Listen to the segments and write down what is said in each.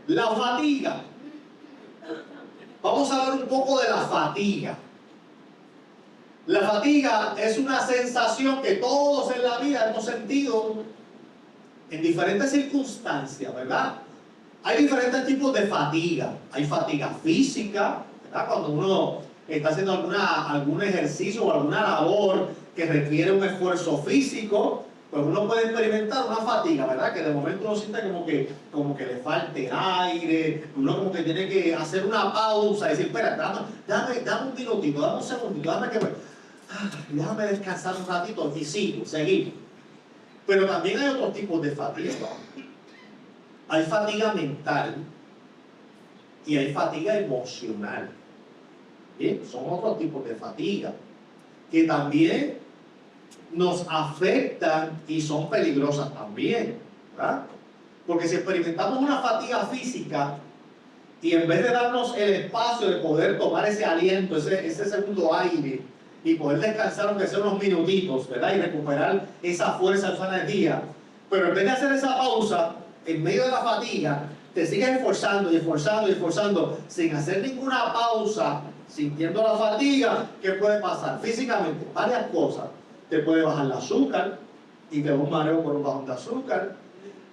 La fatiga. Vamos a hablar un poco de la fatiga. La fatiga es una sensación que todos en la vida hemos sentido en diferentes circunstancias, ¿verdad? Hay diferentes tipos de fatiga. Hay fatiga física, ¿verdad? Cuando uno está haciendo algún ejercicio o alguna labor que requiere un esfuerzo físico, pues uno puede experimentar una fatiga, ¿verdad? Que de momento uno siente como que le falte aire, uno como que tiene que hacer una pausa y decir, espera, dame un minutito, dame un segundito, déjame descansar un ratito y sigo, seguir. Pero también hay otros tipos de fatiga. Hay fatiga mental y hay fatiga emocional. Bien, son otros tipos de fatiga que también nos afectan y son peligrosas también, ¿verdad? Porque si experimentamos una fatiga física y en vez de darnos el espacio de poder tomar ese aliento, ese segundo aire y poder descansar aunque sea unos minutitos, ¿verdad? Y recuperar esa fuerza, esa energía, pero en vez de hacer esa pausa en medio de la fatiga, te sigues esforzando y esforzando y esforzando sin hacer ninguna pausa, sintiendo la fatiga. ¿Qué puede pasar? Físicamente, varias cosas. Te puede bajar el azúcar y te da un mareo por un bajón de azúcar.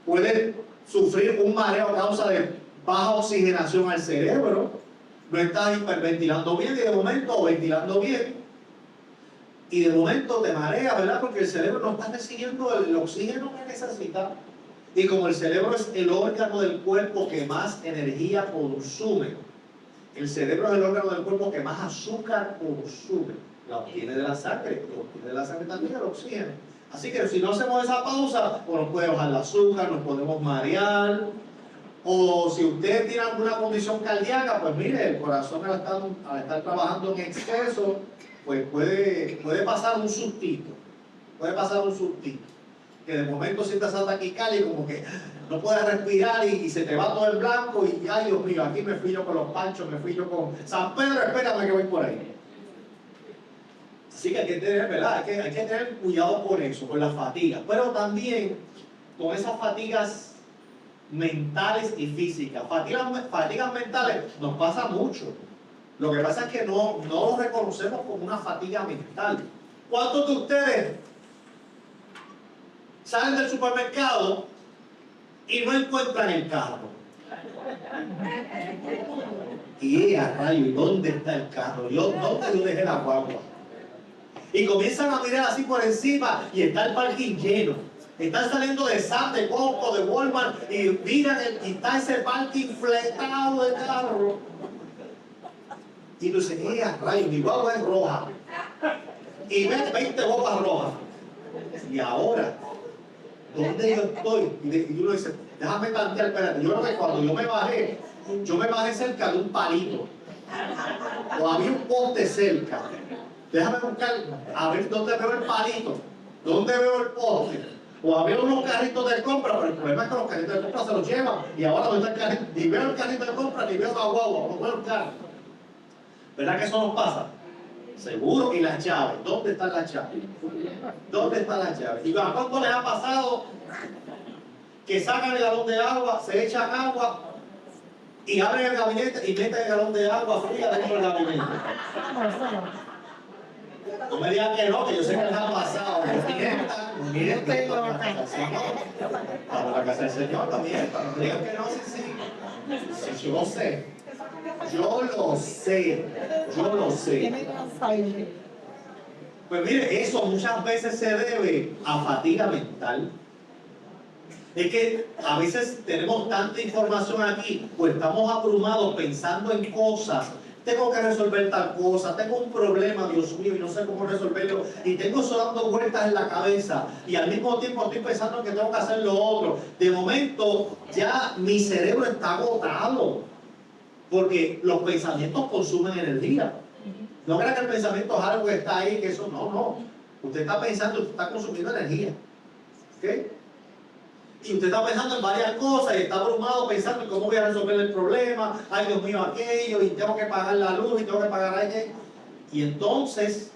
Puedes sufrir un mareo a causa de baja oxigenación al cerebro. No estás hiperventilando bien y de momento, o ventilando bien, y de momento te mareas, ¿verdad? Porque el cerebro no está recibiendo el oxígeno que necesita. Y como el cerebro es el órgano del cuerpo que más energía consume, el cerebro es el órgano del cuerpo que más azúcar consume. La obtiene de la sangre, y obtiene de la sangre también el oxígeno. Así que si no hacemos esa pausa, pues nos puede bajar el azúcar, nos podemos marear. O si usted tiene alguna condición cardíaca, pues mire, el corazón al estar trabajando en exceso, pues puede pasar un sustito. Puede pasar un sustito. Que de momento sientas esa taquicardia y como que no puedes respirar y se te va todo el blanco y ay Dios mío, aquí me fui yo con los panchos, me fui yo con San Pedro, espérame que voy por ahí. Así que hay que tener, ¿verdad? Hay que tener cuidado con eso, con las fatigas, pero también con esas fatigas mentales y físicas. Fatigas mentales nos pasa mucho. Lo que pasa es que no lo reconocemos como una fatiga mental. ¿Cuántos de ustedes salen del supermercado y no encuentran el carro? Y a rayo, ¿y dónde está el carro? ¿Dónde yo dejé la guagua? Y comienzan a mirar así por encima y está el parking lleno. Están saliendo de Sam, de Costco, de Walmart y miran y está ese parking fletado de carro. Y tú dices, a rayo, mi guagua es roja. Y ves 20 bombas rojas. Y ahora, ¿dónde yo estoy? Y uno dice, déjame tantear, espérate. Yo creo que cuando yo me bajé cerca de un palito. O había un poste cerca. Déjame buscar, a ver dónde veo el palito, dónde veo el poste. O había unos carritos de compra, pero el problema es que los carritos de compra se los llevan. Y ahora no está el carrito, ni veo el carrito de compra, ni veo la guagua, no veo el carro. ¿Verdad que eso nos pasa? Seguro. Y las llaves, ¿dónde están las llaves? ¿Dónde están las llaves? ¿Y a cuánto les ha pasado que sacan el galón de agua, se echan agua y abren el gabinete y meten el galón de agua fría dentro del gabinete? No me digan que no, que yo sé que les ha pasado. Mienten para la casa del Señor. Para la casa del Señor también. No digan que no, sí, yo lo sé. Yo lo sé. Pues mire, eso muchas veces se debe a fatiga mental. Es que a veces tenemos tanta información aquí, pues estamos abrumados pensando en cosas. Tengo que resolver tal cosa, tengo un problema, Dios mío, y no sé cómo resolverlo. Y tengo eso dando vueltas en la cabeza. Y al mismo tiempo estoy pensando que tengo que hacer lo otro. De momento, ya mi cerebro está agotado. Porque los pensamientos consumen energía. No crean que el pensamiento es algo que está ahí, que eso no. Usted está pensando, usted está consumiendo energía. ¿Ok? Y usted está pensando en varias cosas y está abrumado pensando en cómo voy a resolver el problema. Ay, Dios mío, aquello, y tengo que pagar la luz, y tengo que pagar aquello. Y entonces,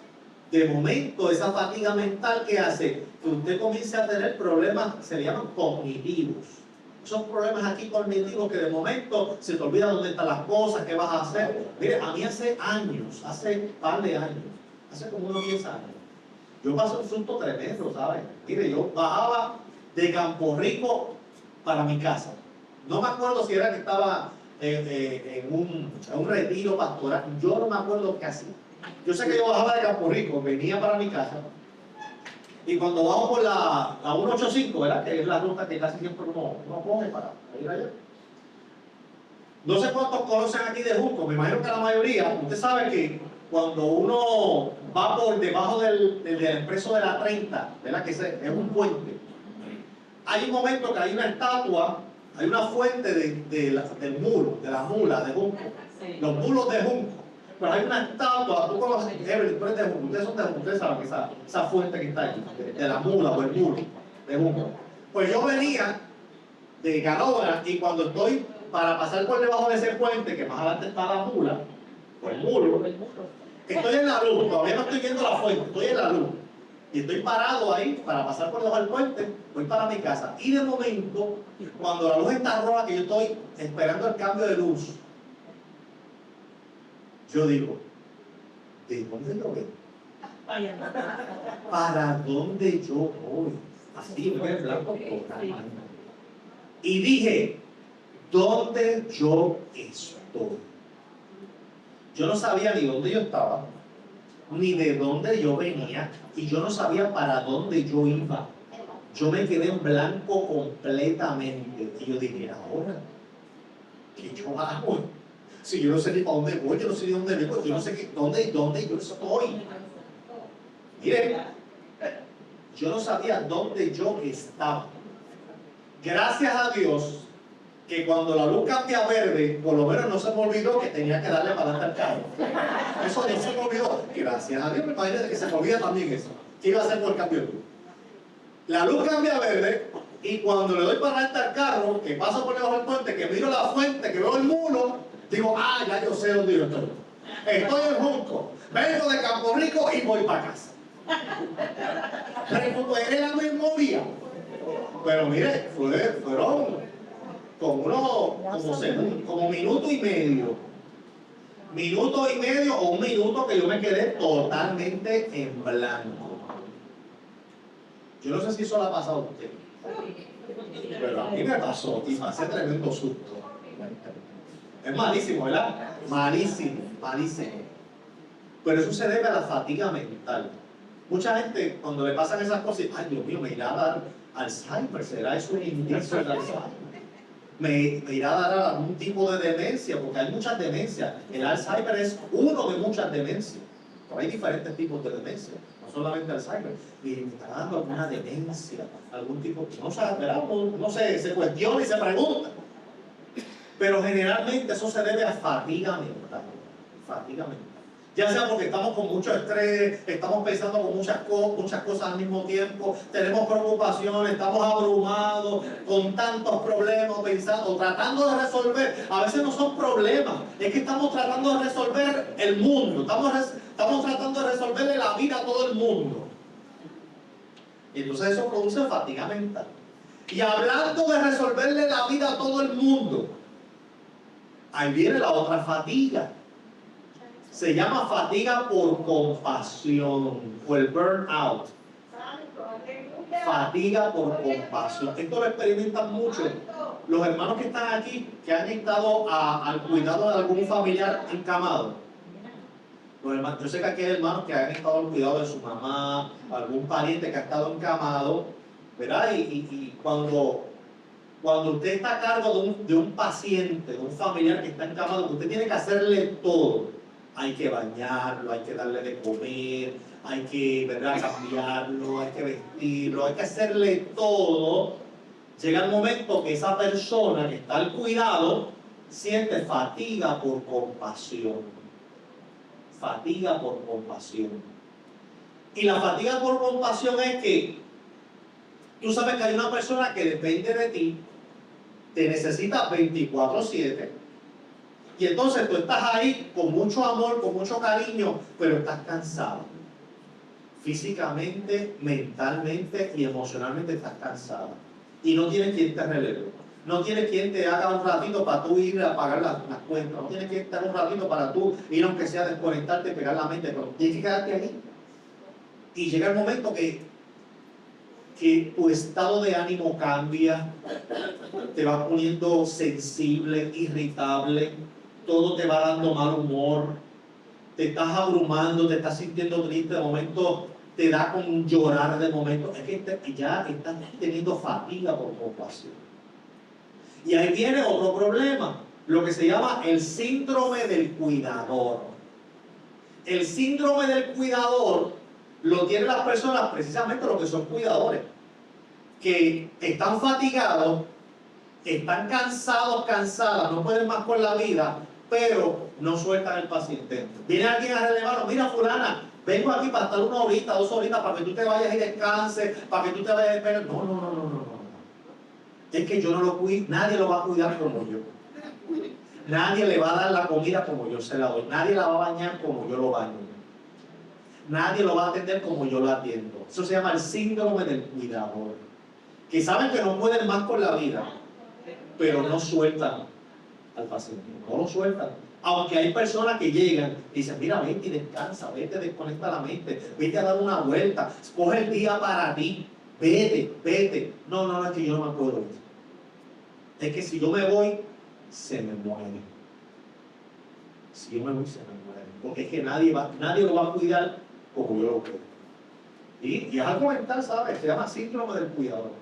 de momento, esa fatiga mental que hace que usted comience a tener problemas, se llaman cognitivos. Son problemas aquí cognitivos que de momento se te olvida dónde están las cosas, qué vas a hacer. Mire, a mí hace años, hace un par de años, hace como unos 10 años, yo pasé un susto tremendo, ¿sabes? Mire, yo bajaba de Campo Rico para mi casa. No me acuerdo si era que estaba en un retiro pastoral. Yo no me acuerdo qué hacía. Yo sé que yo bajaba de Campo Rico, venía para mi casa. Y cuando bajo por la 185, ¿verdad? Que es la ruta que casi siempre uno coge para ir allá. No sé cuántos conocen aquí de Junco, me imagino que la mayoría. Usted sabe que cuando uno va por debajo del expreso de la 30, ¿verdad? Que es un puente. Hay un momento que hay una estatua, hay una fuente del mulo, de la mula de Junco. Los mulos de Junco. Pero hay una estatua, tú conoces, Evelyn, tú eres de Junco, ustedes son de Junco, ustedes saben que esa fuente que está ahí, de la mula o el mulo de Junco. Pues yo venía de Canóvana y cuando estoy para pasar por debajo de ese puente, que más adelante está la mula, o el mulo, estoy en la luz, todavía no estoy viendo la fuente, estoy en la luz. Y estoy parado ahí para pasar por debajo del puente, voy para mi casa. Y de momento, cuando la luz está roja, que yo estoy esperando el cambio de luz, yo digo, ¿de dónde yo vengo? ¿Para dónde yo voy? Así, muy en blanco. Y dije, ¿dónde yo estoy? Yo no sabía ni dónde yo estaba, ni de dónde yo venía, y yo no sabía para dónde yo iba. Yo me quedé en blanco completamente. Y yo dije, ahora, ¿qué yo hago? Si yo no sé ni para dónde voy, yo no sé ni dónde vengo, yo no sé dónde yo estoy. Mire, yo no sabía dónde yo estaba. Gracias a Dios que cuando la luz cambia a verde, por lo menos no se me olvidó que tenía que darle para adelante al carro. Eso no se me olvidó. Gracias a Dios, me imagínate que se me olvida también eso. ¿Qué iba a hacer por el cambio de luz? La luz cambia a verde y cuando le doy para adelante al carro, que paso por debajo del puente, que miro la fuente, que veo el mulo, digo, ya yo sé dónde yo estoy. Estoy en Junco, vengo de Campo Rico y voy para casa. Recuperé la memoria. Pero mire, fueron como minuto y medio. Minuto y medio o un minuto que yo me quedé totalmente en blanco. Yo no sé si eso le ha pasado a usted, pero a mí me pasó y pasé tremendo susto. Es malísimo, ¿verdad? Malísimo, malísimo. Pero eso se debe a la fatiga mental. Mucha gente, cuando le pasan esas cosas, ay Dios mío, me irá a dar Alzheimer, ¿será eso un indicio de Alzheimer? Me irá a dar algún tipo de demencia, porque hay muchas demencias. El Alzheimer es uno de muchas demencias. Pero hay diferentes tipos de demencia, no solamente Alzheimer. Y me está dando alguna demencia, algún tipo, no sabe, ¿verdad? No sé, se cuestiona y se pregunta. Pero generalmente eso se debe a fatiga mental. Fatiga mental. Ya sea porque estamos con mucho estrés, estamos pensando con muchas cosas al mismo tiempo, tenemos preocupaciones, estamos abrumados con tantos problemas, pensando, tratando de resolver. A veces no son problemas, es que estamos tratando de resolver el mundo, estamos tratando de resolverle la vida a todo el mundo. Y entonces eso produce fatiga mental. Y hablando de resolverle la vida a todo el mundo, ahí viene la otra fatiga. Se llama fatiga por compasión o el burnout. Fatiga por compasión. Esto lo experimentan mucho los hermanos que están aquí, que han estado al cuidado de algún familiar encamado. Los hermanos, yo sé que aquí hay hermanos que han estado al cuidado de su mamá, algún pariente que ha estado encamado, ¿verdad? Y cuando usted está a cargo de un paciente, de un familiar que está encamado, usted tiene que hacerle todo. Hay que bañarlo, hay que darle de comer, hay que, ¿verdad?, cambiarlo, hay que vestirlo, hay que hacerle todo. Llega el momento que esa persona que está al cuidado siente fatiga por compasión. Fatiga por compasión. Y la fatiga por compasión es que tú sabes que hay una persona que depende de ti, te necesita 24/7. Y entonces tú estás ahí con mucho amor, con mucho cariño, pero estás cansado. Físicamente, mentalmente y emocionalmente estás cansado. Y no tienes quien te releve. No tienes quien te haga un ratito para tú ir a pagar las cuentas. No tienes que estar un ratito para tú ir, aunque sea a desconectarte y pegar la mente, pero tienes que quedarte ahí. Y llega el momento que tu estado de ánimo cambia, te vas poniendo sensible, irritable, todo te va dando mal humor, te estás abrumando, te estás sintiendo triste, de momento te da con llorar, de momento es que ya estás teniendo fatiga por compasión. Y ahí viene otro problema, lo que se llama el síndrome del cuidador. El síndrome del cuidador lo tienen las personas, precisamente los que son cuidadores, que están fatigados, están cansados, cansadas, no pueden más con la vida, pero no sueltan el paciente. Viene alguien a relevarlo, mira fulana, vengo aquí para estar 1 horita, 2 horitas, para que tú te vayas y descanses, para que tú te vayas a despegar. No. Es que yo no lo cuido, nadie lo va a cuidar como yo. Nadie le va a dar la comida como yo se la doy. Nadie la va a bañar como yo lo baño. Nadie lo va a atender como yo lo atiendo. Eso se llama el síndrome del cuidador. Que saben que no pueden más con la vida, pero no sueltan al paciente. No lo sueltan. Aunque hay personas que llegan y dicen, mira, vete y descansa, vete, desconecta la mente, vete a dar una vuelta, coge el día para ti, vete. No, es que yo no me puedo ir. Es que si yo me voy, se me muere. Si yo me voy, se me muere. Porque es que nadie lo va a cuidar como yo lo cuido. Y es algo mental, ¿sabes? Se llama síndrome del cuidador.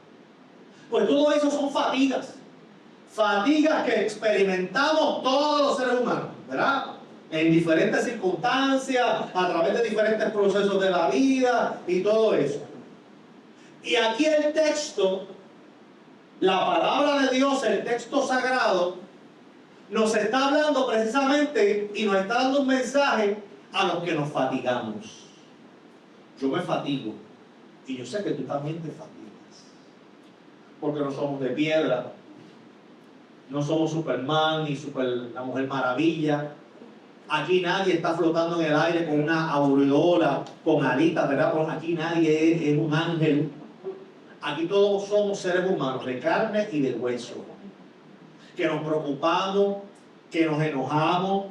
Pues todo eso son fatigas. Fatigas que experimentamos todos los seres humanos, ¿verdad? En diferentes circunstancias, a través de diferentes procesos de la vida y todo eso. Y aquí el texto, la palabra de Dios, el texto sagrado, nos está hablando precisamente y nos está dando un mensaje a los que nos fatigamos. Yo me fatigo y yo sé que tú también te fatigas. Porque no somos de piedra, no somos Superman ni la Mujer Maravilla. Aquí nadie está flotando en el aire con una aureola, con alitas, ¿verdad? Pues aquí nadie es un ángel. Aquí todos somos seres humanos, de carne y de hueso. Que nos preocupamos, que nos enojamos,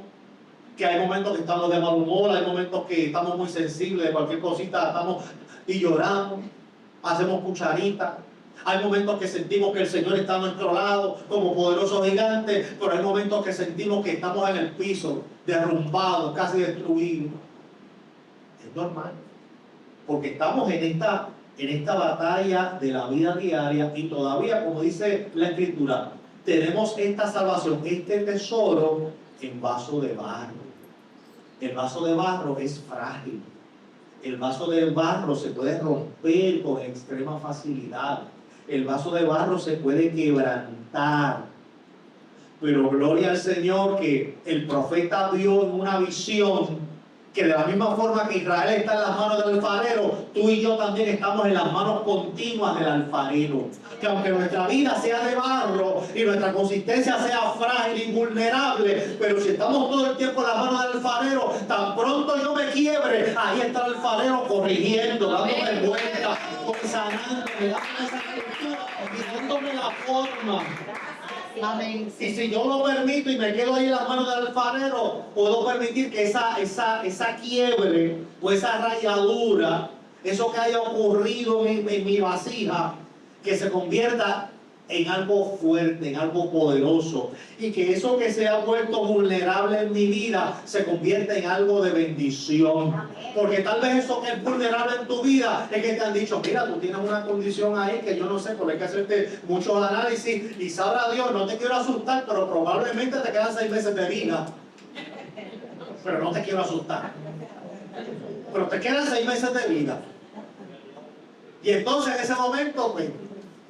que hay momentos que estamos de mal humor, hay momentos que estamos muy sensibles de cualquier cosita, estamos y lloramos, hacemos cucharitas. Hay momentos que sentimos que el Señor está a nuestro lado como poderoso gigante, pero hay momentos que sentimos que estamos en el piso, derrumbados, casi destruidos. Es normal, porque estamos en esta batalla de la vida diaria y todavía, como dice la Escritura, tenemos esta salvación, este tesoro en vaso de barro. El vaso de barro es frágil. El vaso de barro se puede romper con extrema facilidad. El vaso de barro se puede quebrantar. Pero gloria al Señor que el profeta vio en una visión que de la misma forma que Israel está en las manos del alfarero, tú y yo también estamos en las manos continuas del alfarero. Que aunque nuestra vida sea de barro y nuestra consistencia sea frágil y vulnerable, pero si estamos todo el tiempo en las manos del alfarero, tan pronto yo me quiebre, ahí está el alfarero corrigiendo, dándome vuelta, sanándome, dándome esa estructura y dándome la forma. Amén. Y si yo lo permito y me quedo ahí en las manos del alfarero, puedo permitir que esa quiebre o esa rayadura, eso que haya ocurrido en mi vasija, que se convierta en algo fuerte, en algo poderoso, y que eso que se ha vuelto vulnerable en mi vida se convierta en algo de bendición. Porque tal vez eso que es vulnerable en tu vida es que te han dicho, mira, tú tienes una condición ahí que yo no sé, porque hay que hacerte muchos análisis y sabrá Dios, no te quiero asustar, pero probablemente te quedan 6 meses de vida. Pero no te quiero asustar. Pero te quedan 6 meses de vida. Y entonces en ese momento, pues,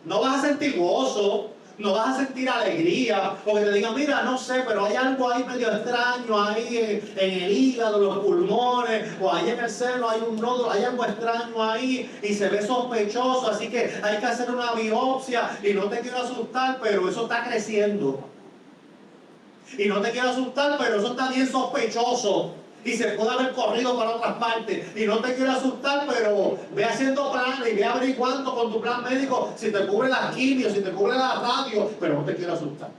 no vas a sentir gozo, no vas a sentir alegría, porque te digan, mira, no sé, pero hay algo ahí medio extraño, ahí en el hígado, los pulmones, o ahí en el seno hay un nódulo, hay algo extraño ahí y se ve sospechoso, así que hay que hacer una biopsia y no te quiero asustar, pero eso está creciendo. Y no te quiero asustar, pero eso está bien sospechoso. y se puede haber corrido para otras partes. Y no te quiero asustar, pero ve haciendo planes y ve averiguando con tu plan médico si te cubre la quimio, si te cubre la radio, pero no te quiero asustar.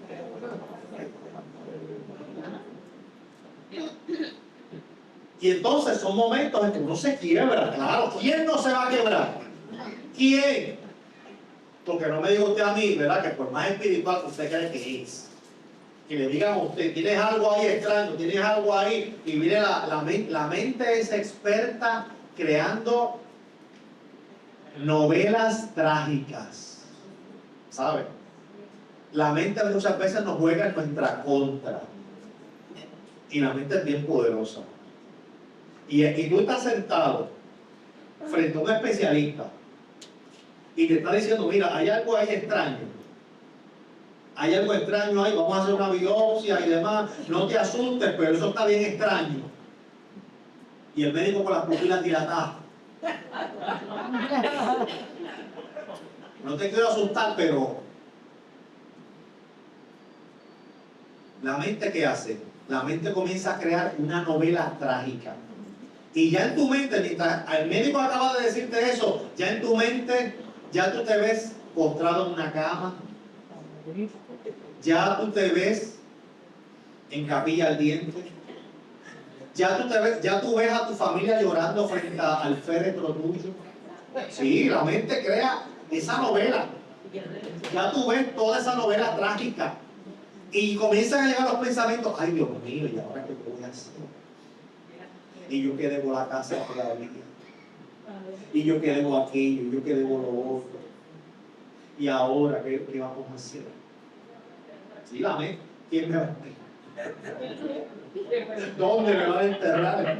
Y entonces son momentos en que uno se quiebra, claro. ¿Quién no se va a quebrar? ¿Quién? Porque no me diga usted a mí, ¿verdad? Que por más espiritual que usted cree que es, que le digan a usted, tienes algo ahí extraño, tienes algo ahí, y mire, la mente es experta creando novelas trágicas, ¿sabe? La mente muchas veces nos juega en nuestra contra, y la mente es bien poderosa. Y tú estás sentado frente a un especialista, y te está diciendo, mira, hay algo ahí extraño. Hay algo extraño ahí, vamos a hacer una biopsia y demás. No te asustes, pero eso está bien extraño. Y el médico con las pupilas dilatadas. No te quiero asustar, pero la mente, ¿qué hace? La mente comienza a crear una novela trágica. Y ya en tu mente, mientras el médico acaba de decirte eso, ya en tu mente, ya tú te ves postrado en una cama. Ya tú te ves en capilla ardiente. Ya tú ves a tu familia llorando frente al féretro tuyo. Sí, la mente crea esa novela. Ya tú ves toda esa novela trágica. Y comienzan a llegar los pensamientos, ay Dios mío, ¿y ahora qué voy a hacer? Y yo que debo la casa todavía. Y yo que debo aquello, y yo que debo lo otro. Y ahora, ¿qué vamos a hacer? Sí, la mente. ¿Quién me va a enterrar? ¿Dónde me van a enterrar?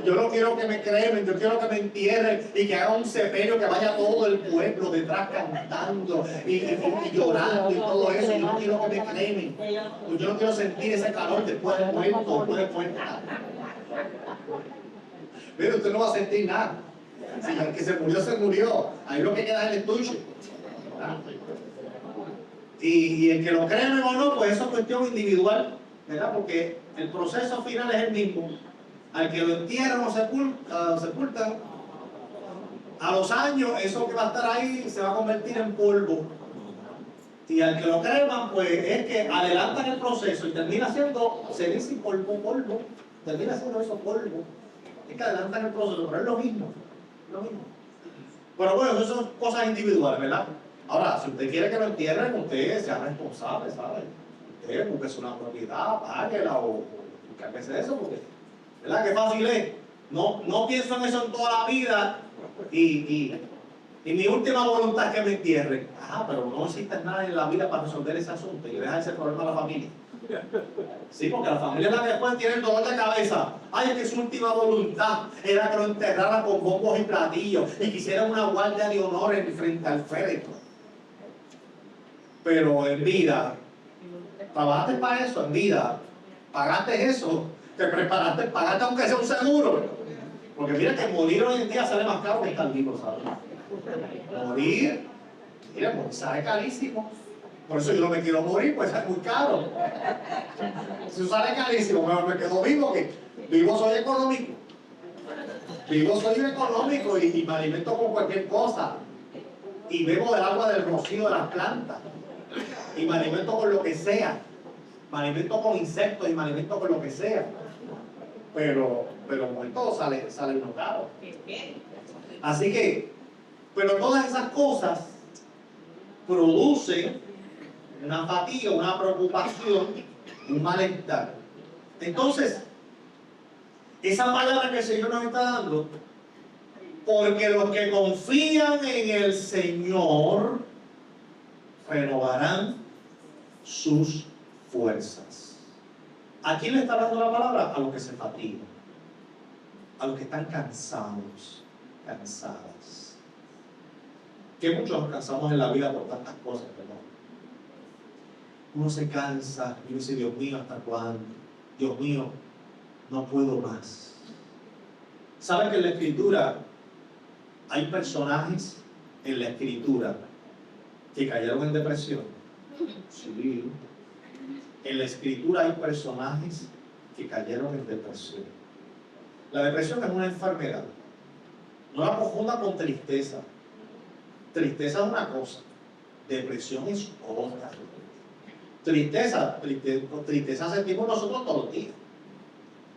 Yo no quiero que me cremen, yo quiero que me entierren y que haga un sepelio, que vaya todo el pueblo detrás cantando y llorando y todo eso. Yo no quiero que me cremen. Yo no quiero sentir ese calor después del muerto, después del muerto. Pero usted no va a sentir nada. Si el que se murió, se murió. Ahí lo que queda es el estuche. Y el que lo cree o no, pues eso es cuestión individual, ¿verdad? Porque el proceso final es el mismo. Al que lo entierran o sepultan, a los años eso que va a estar ahí se va a convertir en polvo. Y al que lo creman, pues es que adelantan el proceso y termina siendo ceniza y polvo. Termina siendo eso polvo. Es que adelantan el proceso, pero es lo mismo. Pero bueno, eso son cosas individuales, ¿verdad? Ahora, si usted quiere que lo entierren, usted sea responsable, ¿sabe? Usted busque una propiedad, páguela o cárguese de eso, porque, ¿verdad? Qué fácil es. No pienso en eso en toda la vida y mi última voluntad es que me entierren. Pero no existe nada en la vida para resolver ese asunto y dejar ese problema a la familia. Sí, porque la familia es la que después tiene el dolor de cabeza. Ay, es que su última voluntad era que lo enterraran con bombos y platillos y quisieran una guardia de honor frente al féretro. Pero en vida, trabajaste para eso, en vida, pagaste eso, te preparaste, pagaste aunque sea un seguro. Porque mira que morir hoy en día sale más caro que estar vivo, ¿sabes? Morir sale carísimo. Por eso yo no me quiero morir, pues es muy caro. Si sale carísimo, mejor me quedo vivo, que vivo soy económico. Vivo soy económico y me alimento con cualquier cosa. Y bebo del agua del rocío de las plantas. Y me alimento con lo que sea. Me alimento con insectos y me alimento con lo que sea. Pero muerto sale uno caro. Así que, pero todas esas cosas producen una fatiga, una preocupación, un malestar. Entonces, esa palabra que el Señor nos está dando, porque los que confían en el Señor renovarán sus fuerzas. ¿A quién le está dando la palabra? A los que se fatigan, a los que están cansados, cansadas. Que muchos nos cansamos en la vida por tantas cosas, ¿verdad? Uno se cansa y dice, Dios mío, ¿hasta cuándo? Dios mío, no puedo más. ¿Saben que en la Escritura hay personajes en la Escritura que cayeron en depresión? Sí. En la Escritura hay personajes que cayeron en depresión. La depresión es una enfermedad. No la confunda con tristeza. Tristeza es una cosa, depresión es otra. Tristeza sentimos nosotros todos los días.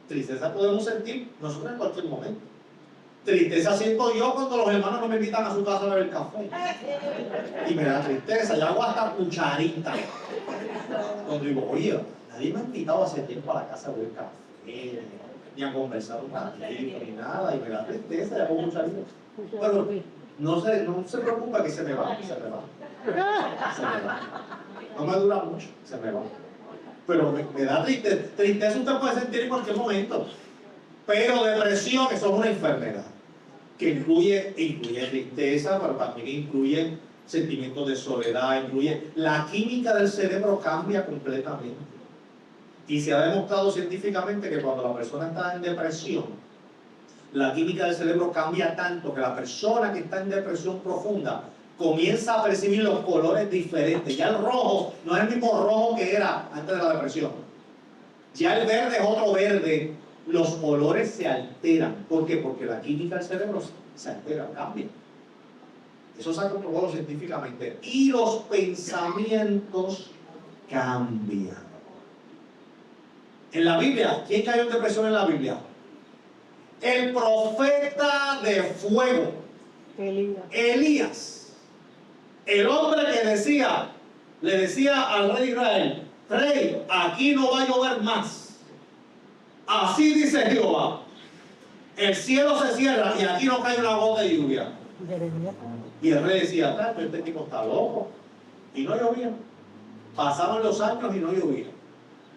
Tristeza podemos sentir nosotros en cualquier momento. Tristeza siento yo cuando los hermanos no me invitan a su casa a beber café. Y me da tristeza, yo hago hasta cucharita. Cuando digo, oye, nadie me ha invitado hace tiempo a la casa a beber café, ni a conversar un ratito, ni nada, y me da tristeza, ya hago cucharita. Pero no se preocupa que se me va. No me dura mucho, se me va. Pero me da tristeza. Tristeza usted puede sentir en cualquier momento. Pero depresión, eso es una enfermedad que incluye tristeza, pero también incluye sentimientos de soledad, incluye la química del cerebro cambia completamente. Y se ha demostrado científicamente que cuando la persona está en depresión, la química del cerebro cambia tanto que la persona que está en depresión profunda comienza a percibir los colores diferentes. Ya el rojo no es el mismo rojo que era antes de la depresión. Ya el verde es otro verde. Los colores se alteran. ¿Por qué? Porque la química del cerebro se altera, cambia. Eso se ha comprobado científicamente. Y los pensamientos cambian. En la Biblia, ¿quién cayó en depresión en la Biblia? El profeta de fuego. Elías. El hombre que le decía al rey Israel, rey, aquí no va a llover más. Así dice Jehová, el cielo se cierra y aquí no cae una gota de lluvia. Y el rey decía, este tipo está loco. Y no llovía. Pasaban los años y no llovía.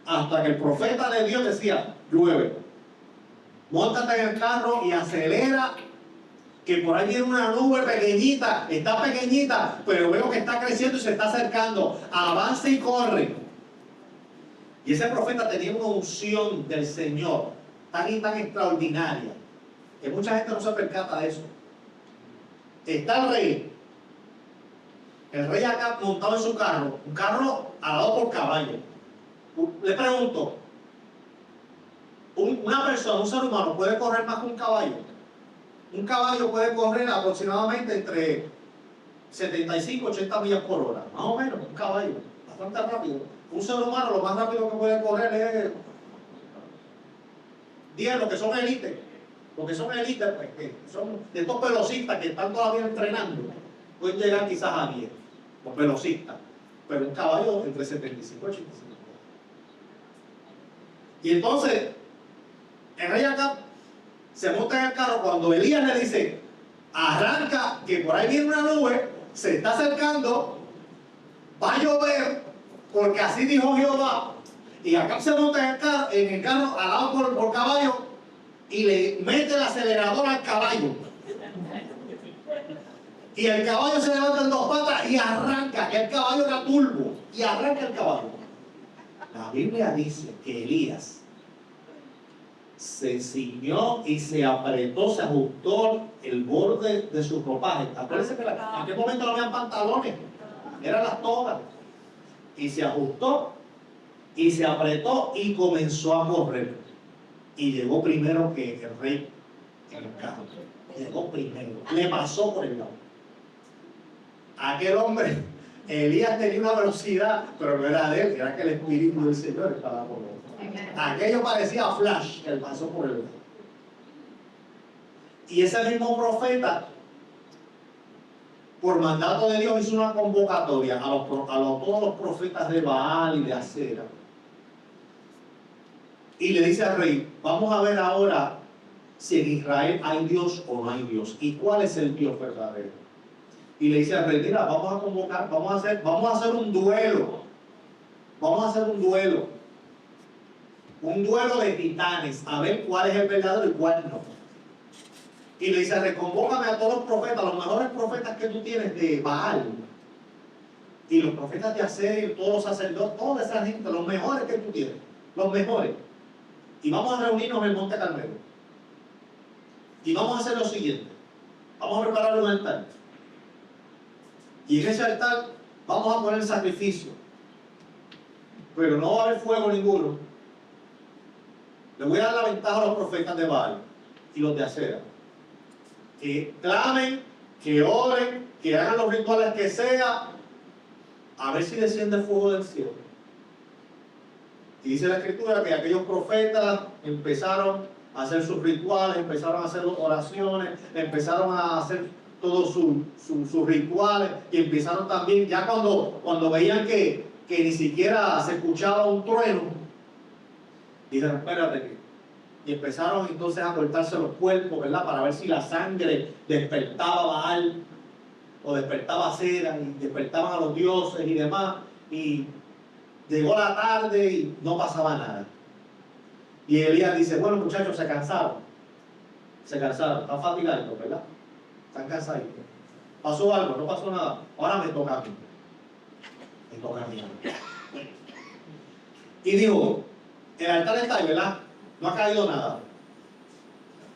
Hasta que el profeta de Dios decía, llueve. Móntate en el carro y acelera, que por ahí viene una nube pequeñita, está pequeñita, pero veo que está creciendo y se está acercando. Avanza y corre. Y ese profeta tenía una unción del Señor tan y tan extraordinaria que mucha gente no se percata de eso. Está el rey acá montado en su carro, un carro alado por caballo. Le pregunto, una persona, un ser humano, ¿puede correr más que un caballo? Un caballo puede correr aproximadamente entre 75 y 80 millas por hora, más o menos, un caballo, bastante rápido. Un ser humano lo más rápido que puede correr es 10, los que son élites. Los que son élites, pues, que son de estos velocistas que están todavía entrenando, pueden llegar quizás a 10, los velocistas. Pero un caballo entre 75 y 85. Y entonces, el rey Acab se monta en el carro cuando Elías le dice, arranca, que por ahí viene una nube, se está acercando, va a llover, porque así dijo Jehová. Y Acab se monta en el carro alado por caballo y le mete el acelerador al caballo. Y el caballo se levanta en dos patas y arranca. El caballo era turbo y arranca el caballo. La Biblia dice que Elías se ciñó y se apretó, se ajustó el borde de su ropaje. Acuérdense que en aquel momento no habían pantalones, eran las togas. Y se ajustó y se apretó y comenzó a correr. Y llegó primero que el rey en el carro. Llegó primero, le pasó por el lado. Aquel hombre, Elías tenía una velocidad, pero no era de él, era que el Espíritu del Señor estaba por él. Aquello parecía flash, que él pasó por el lado. Y ese mismo profeta, por mandato de Dios, hizo una convocatoria a todos los profetas de Baal y de Acera. Y le dice al rey, vamos a ver ahora si en Israel hay Dios o no hay Dios. ¿Y cuál es el Dios verdadero? Y le dice al rey, mira, vamos a convocar, vamos a hacer un duelo. Vamos a hacer un duelo. Un duelo de titanes, a ver cuál es el verdadero y cuál no. Y le dice, reconvócame a todos los profetas, los mejores profetas que tú tienes de Baal. Y los profetas de Acera, todos los sacerdotes, toda esa gente, los mejores que tú tienes. Los mejores. Y vamos a reunirnos en el Monte Carmelo. Y vamos a hacer lo siguiente. Vamos a preparar un altar. Y en ese altar vamos a poner sacrificio. Pero no va a haber fuego ninguno. Le voy a dar la ventaja a los profetas de Baal y los de Acera. Que clamen, que oren, que hagan los rituales que sea, a ver si desciende el fuego del cielo. Y dice la Escritura que aquellos profetas empezaron a hacer sus rituales, empezaron a hacer oraciones, empezaron a hacer todos sus rituales, y empezaron también, ya cuando veían que ni siquiera se escuchaba un trueno, dijeron, espérate, y empezaron entonces a cortarse los cuerpos, ¿verdad? Para ver si la sangre despertaba a Baal, o despertaba a Acera, y despertaban a los dioses y demás, y llegó la tarde y no pasaba nada. Y Elías dice, bueno muchachos, se cansaron, están fatigados, ¿verdad? Están cansaditos. ¿Pasó algo? No pasó nada. Ahora me toca a mí. Y dijo, el altar está ahí, ¿verdad? No ha caído nada.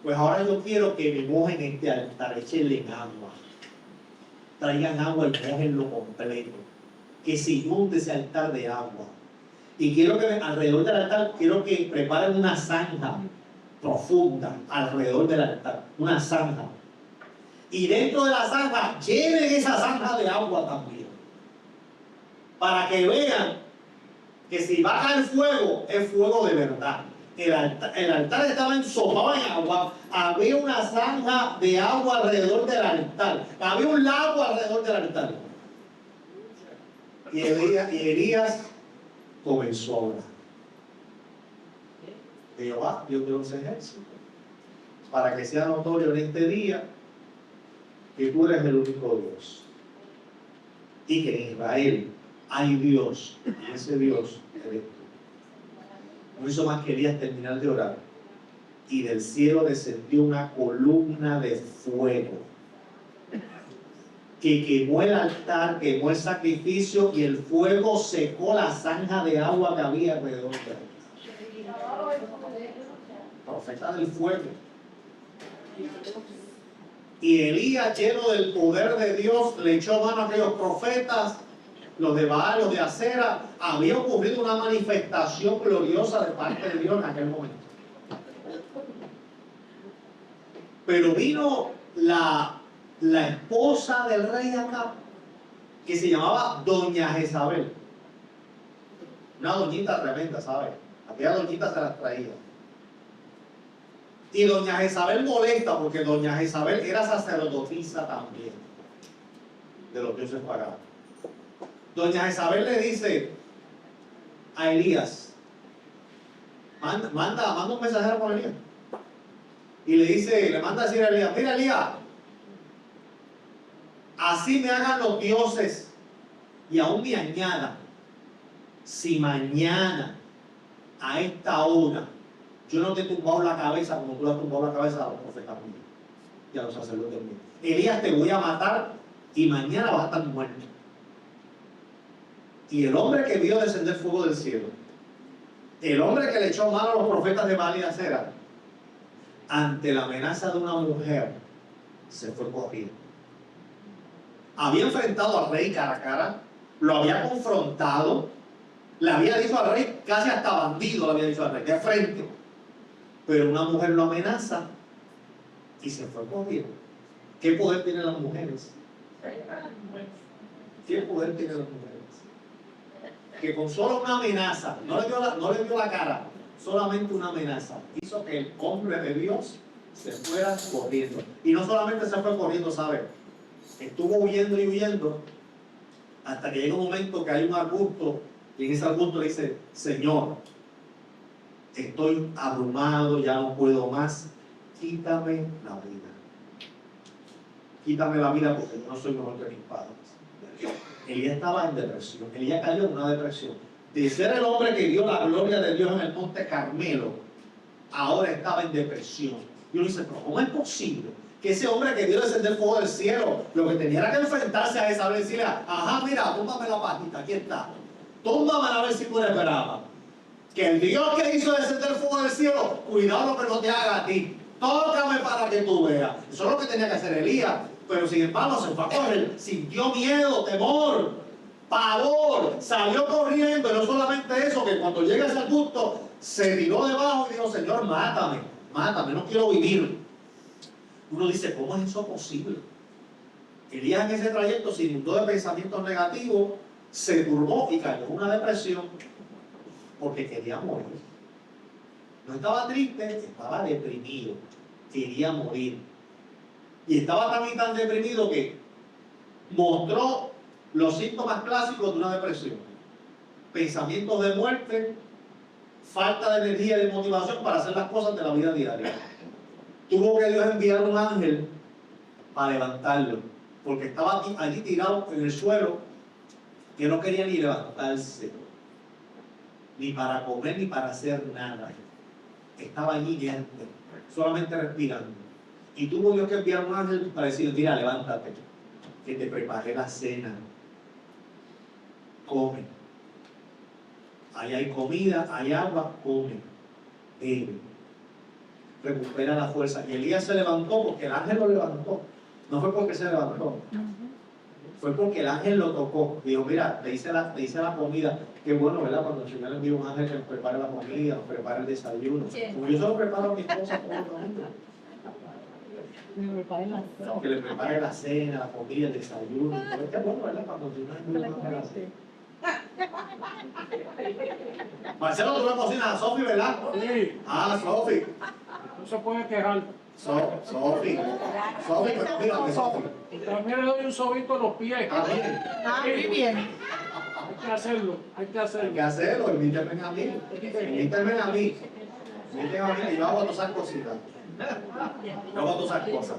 Pues ahora yo quiero que me mojen este altar, échenle agua. Traigan agua y mojenlo completo. Que se inunde ese altar de agua. Y quiero que alrededor del altar, quiero que preparen una zanja profunda alrededor del altar. Una zanja. Y dentro de la zanja, llenen esa zanja de agua también. Para que vean que si baja el fuego, es fuego de verdad. El altar estaba ensopado en agua, había una zanja de agua alrededor del altar, había un lago alrededor del altar. Y Elías comenzó a orar. Jehová, Dios de los ejércitos, para que sea notorio en este día que tú eres el único Dios y que en Israel hay Dios, y ese Dios eres tú. No hizo más que Elías terminar de orar, y del cielo descendió una columna de fuego que quemó el altar, quemó el sacrificio, y el fuego secó la zanja de agua que había alrededor de él. Profeta del fuego. Y Elías, lleno del poder de Dios, le echó mano a aquellos profetas, los de Baal, los de Acera. Había ocurrido una manifestación gloriosa de parte de Dios en aquel momento. Pero vino la esposa del rey Acab, que se llamaba Doña Jezabel. Una doñita tremenda, ¿sabes? Aquella doñita se las traía. Y Doña Jezabel molesta, porque Doña Jezabel era sacerdotisa también de los dioses paganos. Doña Jezabel le dice a Elías, manda un mensajero por Elías, y le manda a decir a Elías, mira Elías, así me hagan los dioses y aún me añadan, si mañana a esta hora yo no te he tumbado la cabeza como tú le has tumbado la cabeza a los profetas míos y a los sacerdotes míos. Elías, te voy a matar y mañana vas a estar muerto. Y el hombre que vio descender fuego del cielo, el hombre que le echó mano a los profetas de Baal y Acera, ante la amenaza de una mujer, se fue corriendo. Había enfrentado al rey cara a cara, lo había confrontado, le había dicho al rey, casi hasta bandido le había dicho al rey, de frente. Pero una mujer lo amenaza y se fue corriendo. ¿Qué poder tienen las mujeres? ¿Qué poder tienen las mujeres? Que con solo una amenaza, no le dio la cara, solamente una amenaza, hizo que el hombre de Dios se fuera corriendo. Y no solamente se fue corriendo, ¿sabe? Estuvo huyendo y huyendo hasta que llega un momento que hay un arbusto, y en ese arbusto le dice, Señor, estoy abrumado, ya no puedo más, quítame la vida. Quítame la vida porque yo no soy mejor que mis padres. Elías estaba en depresión, Elías cayó en una depresión. De ser el hombre que vio la gloria de Dios en el monte Carmelo, ahora estaba en depresión. Y uno dice, pero ¿cómo es posible que ese hombre que vio descender fuego del cielo, lo que tenía era que enfrentarse a esa vez y decirle, ajá, mira, túmbame la patita, aquí está. Túmbame a ver si tú eres brava. Que el Dios que hizo descender fuego del cielo, cuidado lo que no te haga a ti. Tócame para que tú veas. Eso es lo que tenía que hacer Elías. Pero sin embargo se fue a correr, sintió miedo, temor, pavor, salió corriendo. Y no solamente eso, que cuando llega a ese arbusto, se tiró debajo y dijo, Señor, mátame, mátame, no quiero vivir. Uno dice, ¿cómo es eso posible? Elías en ese trayecto se inundó de pensamientos negativos, se turbó y cayó en una depresión porque quería morir. No estaba triste, estaba deprimido, quería morir. Y estaba también tan deprimido que mostró los síntomas clásicos de una depresión. Pensamientos de muerte, falta de energía y de motivación para hacer las cosas de la vida diaria. Tuvo que Dios enviar un ángel para levantarlo, porque estaba allí tirado en el suelo, que no quería ni levantarse, ni para comer, ni para hacer nada. Estaba allí inerte, solamente respirando. Y tuvo Dios que enviar un ángel para decirle, mira, levántate, que te preparé la cena. Come. Ahí hay comida, hay agua, come, bebe. Recupera la fuerza. Y Elías se levantó porque el ángel lo levantó. No fue porque se levantó. Fue porque el ángel lo tocó. Dijo, mira, le hice la comida. Qué bueno, ¿verdad? Cuando el Señor le envía un ángel que nos prepare la comida, nos prepare el desayuno. Como yo solo preparo a mi esposa todo el mundo. Que le prepare la cena, la comida, el desayuno. Qué bueno, ¿verdad? Cuando el Señor envía un ángel así. Marcelo, tú me cocinas a Sofi, ¿verdad? Sí. Ah, Sofi. No se puede quejar. Sofi, pero mírame, Sofi. Y también le doy un sobito en los pies. Ah, bien. Ah, muy bien. Hay que hacerlo, hay que hacerlo. Hay que hacerlo, invítenme a mí. Invítenme a mí. Invítenme a mí, yo hago todas esas cositas. Yo hago todas esas cosas.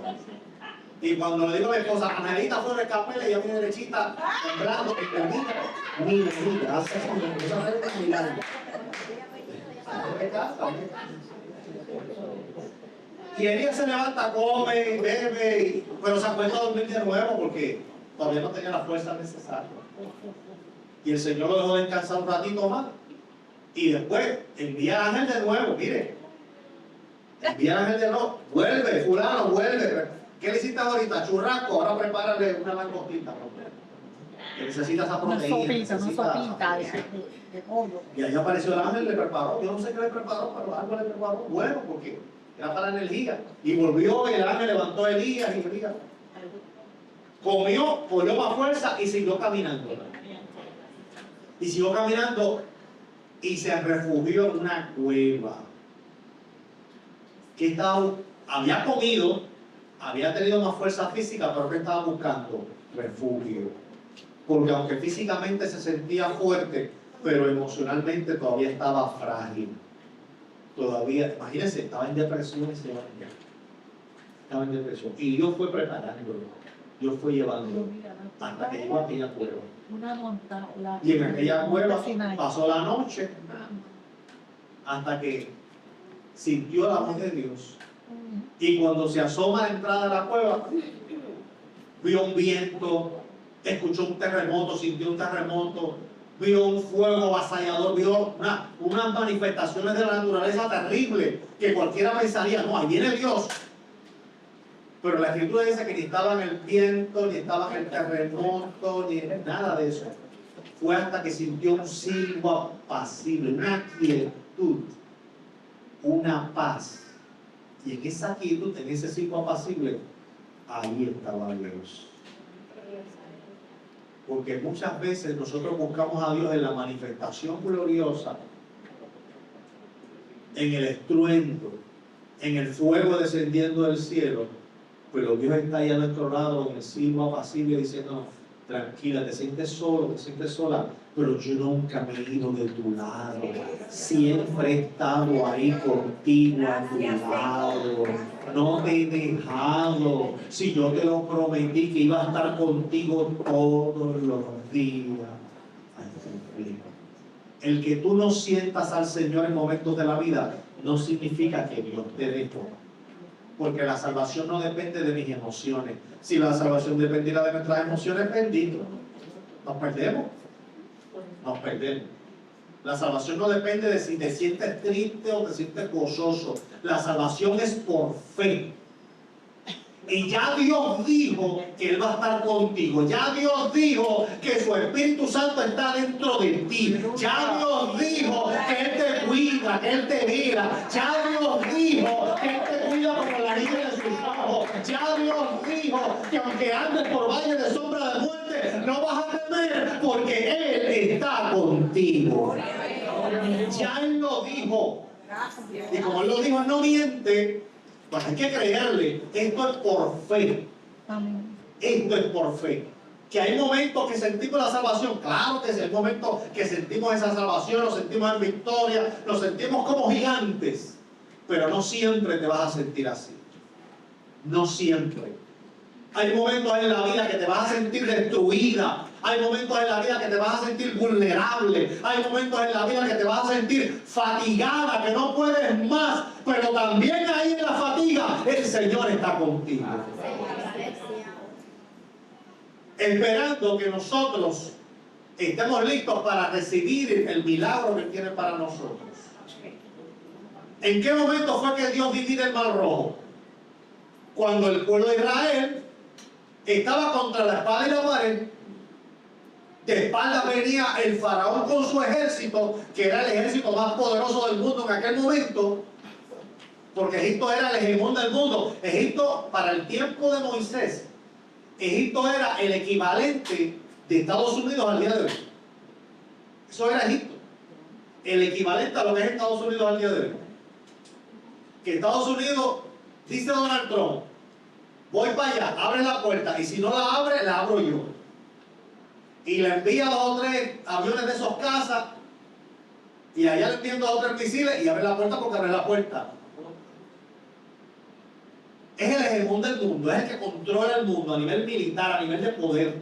Y cuando le digo a mi esposa, Angelita fue de capela y a mi derechita, temblando, mira, gracias a Dios, esa es un milagro. Y Elías se levanta, come, bebe, pero se acuesta a dormir de nuevo porque todavía no tenía la fuerza necesaria. Y el Señor lo dejó descansar un ratito más. Y después envía al ángel de nuevo, mire. Envía al ángel de nuevo, vuelve, fulano, vuelve. ¿Qué le hiciste ahorita? Churrasco, ahora prepárale una langostita. Que necesita esa proteína. Una sopita de pollo. Y ahí apareció el ángel, le preparó. Yo no sé qué le preparó, pero algo le preparó. Bueno, porque era para la energía. Y volvió y el ángel levantó a Elías y Elías comió, cogió más fuerza y siguió caminando. Y siguió caminando y se refugió en una cueva. Que había comido, había tenido más fuerza física, pero que estaba buscando refugio. Porque aunque físicamente se sentía fuerte, pero emocionalmente todavía estaba frágil. Todavía, imagínense, estaba en depresión ese hombre. Estaba en depresión. Y Dios fue preparándolo. Dios fue llevándolo hasta que llegó a aquella cueva. Una montaña. Y en aquella cueva pasó la noche hasta que sintió la voz de Dios. Y cuando se asoma a la entrada de la cueva, vio un viento, escuchó un terremoto, sintió un terremoto, vio un fuego avasallador, vio unas manifestaciones de la naturaleza terribles que cualquiera pensaría, no, ahí viene Dios. Pero la Escritura dice que ni estaba en el viento, ni estaba en el terremoto, ni nada de eso. Fue hasta que sintió un silbo apacible, una quietud, una paz. Y en esa quietud, en ese silbo apacible, ahí estaba Dios. Porque muchas veces nosotros buscamos a Dios en la manifestación gloriosa, en el estruendo, en el fuego descendiendo del cielo, pero Dios está ahí a nuestro lado en el silbo apacible diciendo, tranquila, te sientes solo, te sientes sola, pero yo nunca me he ido de tu lado, siempre he estado ahí contigo a tu lado, no te he dejado, si yo te lo prometí que iba a estar contigo todos los días al fin. El que tú no sientas al Señor en momentos de la vida no significa que Dios te dejó, porque la salvación no depende de mis emociones. Si la salvación dependiera de nuestras emociones, bendito, nos perdemos. Nos perdemos. La salvación no depende de si te sientes triste o te sientes gozoso. La salvación es por fe. Y ya Dios dijo que Él va a estar contigo. Ya Dios dijo que su Espíritu Santo está dentro de ti. Ya Dios dijo que Él te cuida, que Él te mira. Ya Dios dijo que Él te cuida como la niña de sus ojos. Ya Dios dijo que aunque andes por valle de sombra de muerte, no vas a temer porque Él está contigo. Ya Él lo dijo. Y como Él lo dijo, Él no miente. Pues hay que creerle. Esto es por fe. Amén. Esto es por fe. Que hay momentos que sentimos la salvación. Claro que es el momento que sentimos esa salvación, nos sentimos en victoria, nos sentimos como gigantes. Pero no siempre te vas a sentir así. No siempre. Hay momentos en la vida que te vas a sentir destruida. Hay momentos en la vida que te vas a sentir vulnerable. Hay momentos en la vida que te vas a sentir fatigada, que no puedes más. Pero también ahí en la fatiga, el Señor está contigo. Esperando que nosotros estemos listos para recibir el milagro que tiene para nosotros. ¿En qué momento fue que Dios divide el Mar Rojo? Cuando el pueblo de Israel estaba contra la espada y la pared. De espalda venía el faraón con su ejército, que era el ejército más poderoso del mundo en aquel momento, porque Egipto era el hegemón del mundo. Egipto, para el tiempo de Moisés, Egipto era el equivalente de Estados Unidos al día de hoy. Eso era Egipto. El equivalente a lo que es Estados Unidos al día de hoy. Que Estados Unidos, dice Donald Trump, voy para allá, abre la puerta, y si no la abre, la abro yo. Y le envía 2 o 3 aviones de esos cazas, y allá le envían 2 o 3 misiles, y abre la puerta porque abre la puerta. Es el hegemón del mundo, es el que controla el mundo a nivel militar, a nivel de poder.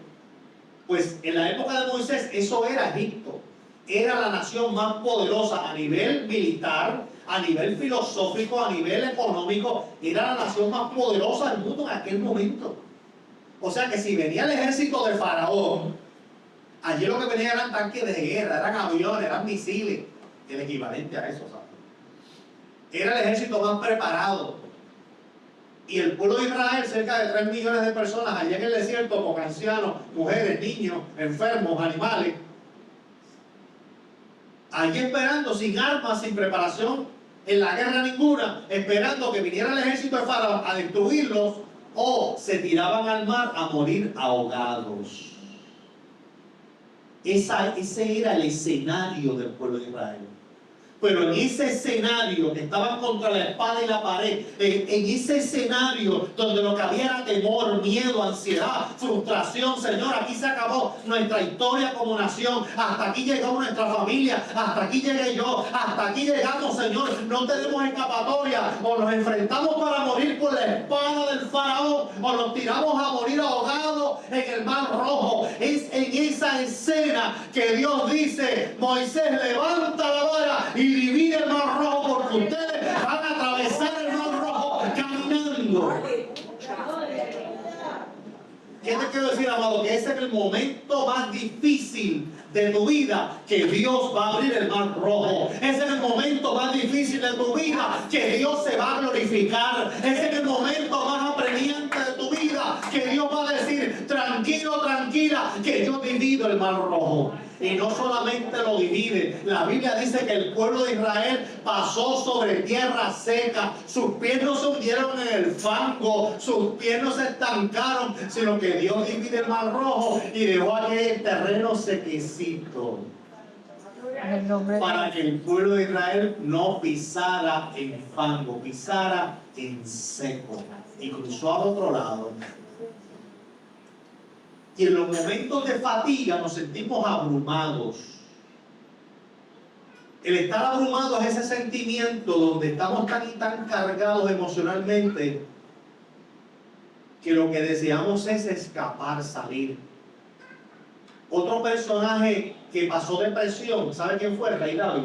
Pues en la época de Moisés, eso era Egipto. Era la nación más poderosa a nivel militar, a nivel filosófico, a nivel económico. Era la nación más poderosa del mundo en aquel momento. O sea que si venía el ejército de Faraón, allí lo que venía eran tanques de guerra, eran aviones, eran misiles, el equivalente a eso, ¿sabes? Era el ejército más preparado. Y el pueblo de Israel, cerca de 3 millones de personas, allá en el desierto, con ancianos, mujeres, niños, enfermos, animales, allí esperando, sin armas, sin preparación en la guerra ninguna, esperando que viniera el ejército de Faraón a destruirlos, o se tiraban al mar a morir ahogados. Ese era el escenario del pueblo de Israel. Pero en ese escenario que estaban contra la espada y la pared, en ese escenario donde lo que había era temor, miedo, ansiedad, frustración, Señor, aquí se acabó nuestra historia como nación, hasta aquí llegó nuestra familia, hasta aquí llegué yo, hasta aquí llegamos, Señor, no tenemos escapatoria, o nos enfrentamos para morir por la espada del faraón, o nos tiramos a morir ahogados en el Mar Rojo. Es en esa escena que Dios dice, Moisés, levanta la vara y divide el Mar Rojo, porque ustedes van a atravesar el Mar Rojo caminando. ¿Qué te quiero decir, amado? Que ese es el momento más difícil de tu vida, que Dios va a abrir el Mar Rojo. Ese es el momento más difícil de tu vida, que Dios se va a glorificar. Ese es el momento más apremiante de tu vida, que Dios va a decir, tranquilo, tranquila, que yo divido el Mar Rojo. Y no solamente lo divide, la Biblia dice que el pueblo de Israel pasó sobre tierra seca, sus pies no se hundieron en el fango, sus pies no se estancaron, sino que Dios divide el Mar Rojo y dejó aquel terreno sequecito, En el nombre de para que el pueblo de Israel no pisara en fango, pisara en seco, y cruzó al otro lado. Y en los momentos de fatiga nos sentimos abrumados. El estar abrumado es ese sentimiento donde estamos tan y tan cargados emocionalmente que lo que deseamos es escapar, salir. Otro personaje que pasó depresión, ¿sabe quién fue? El rey David.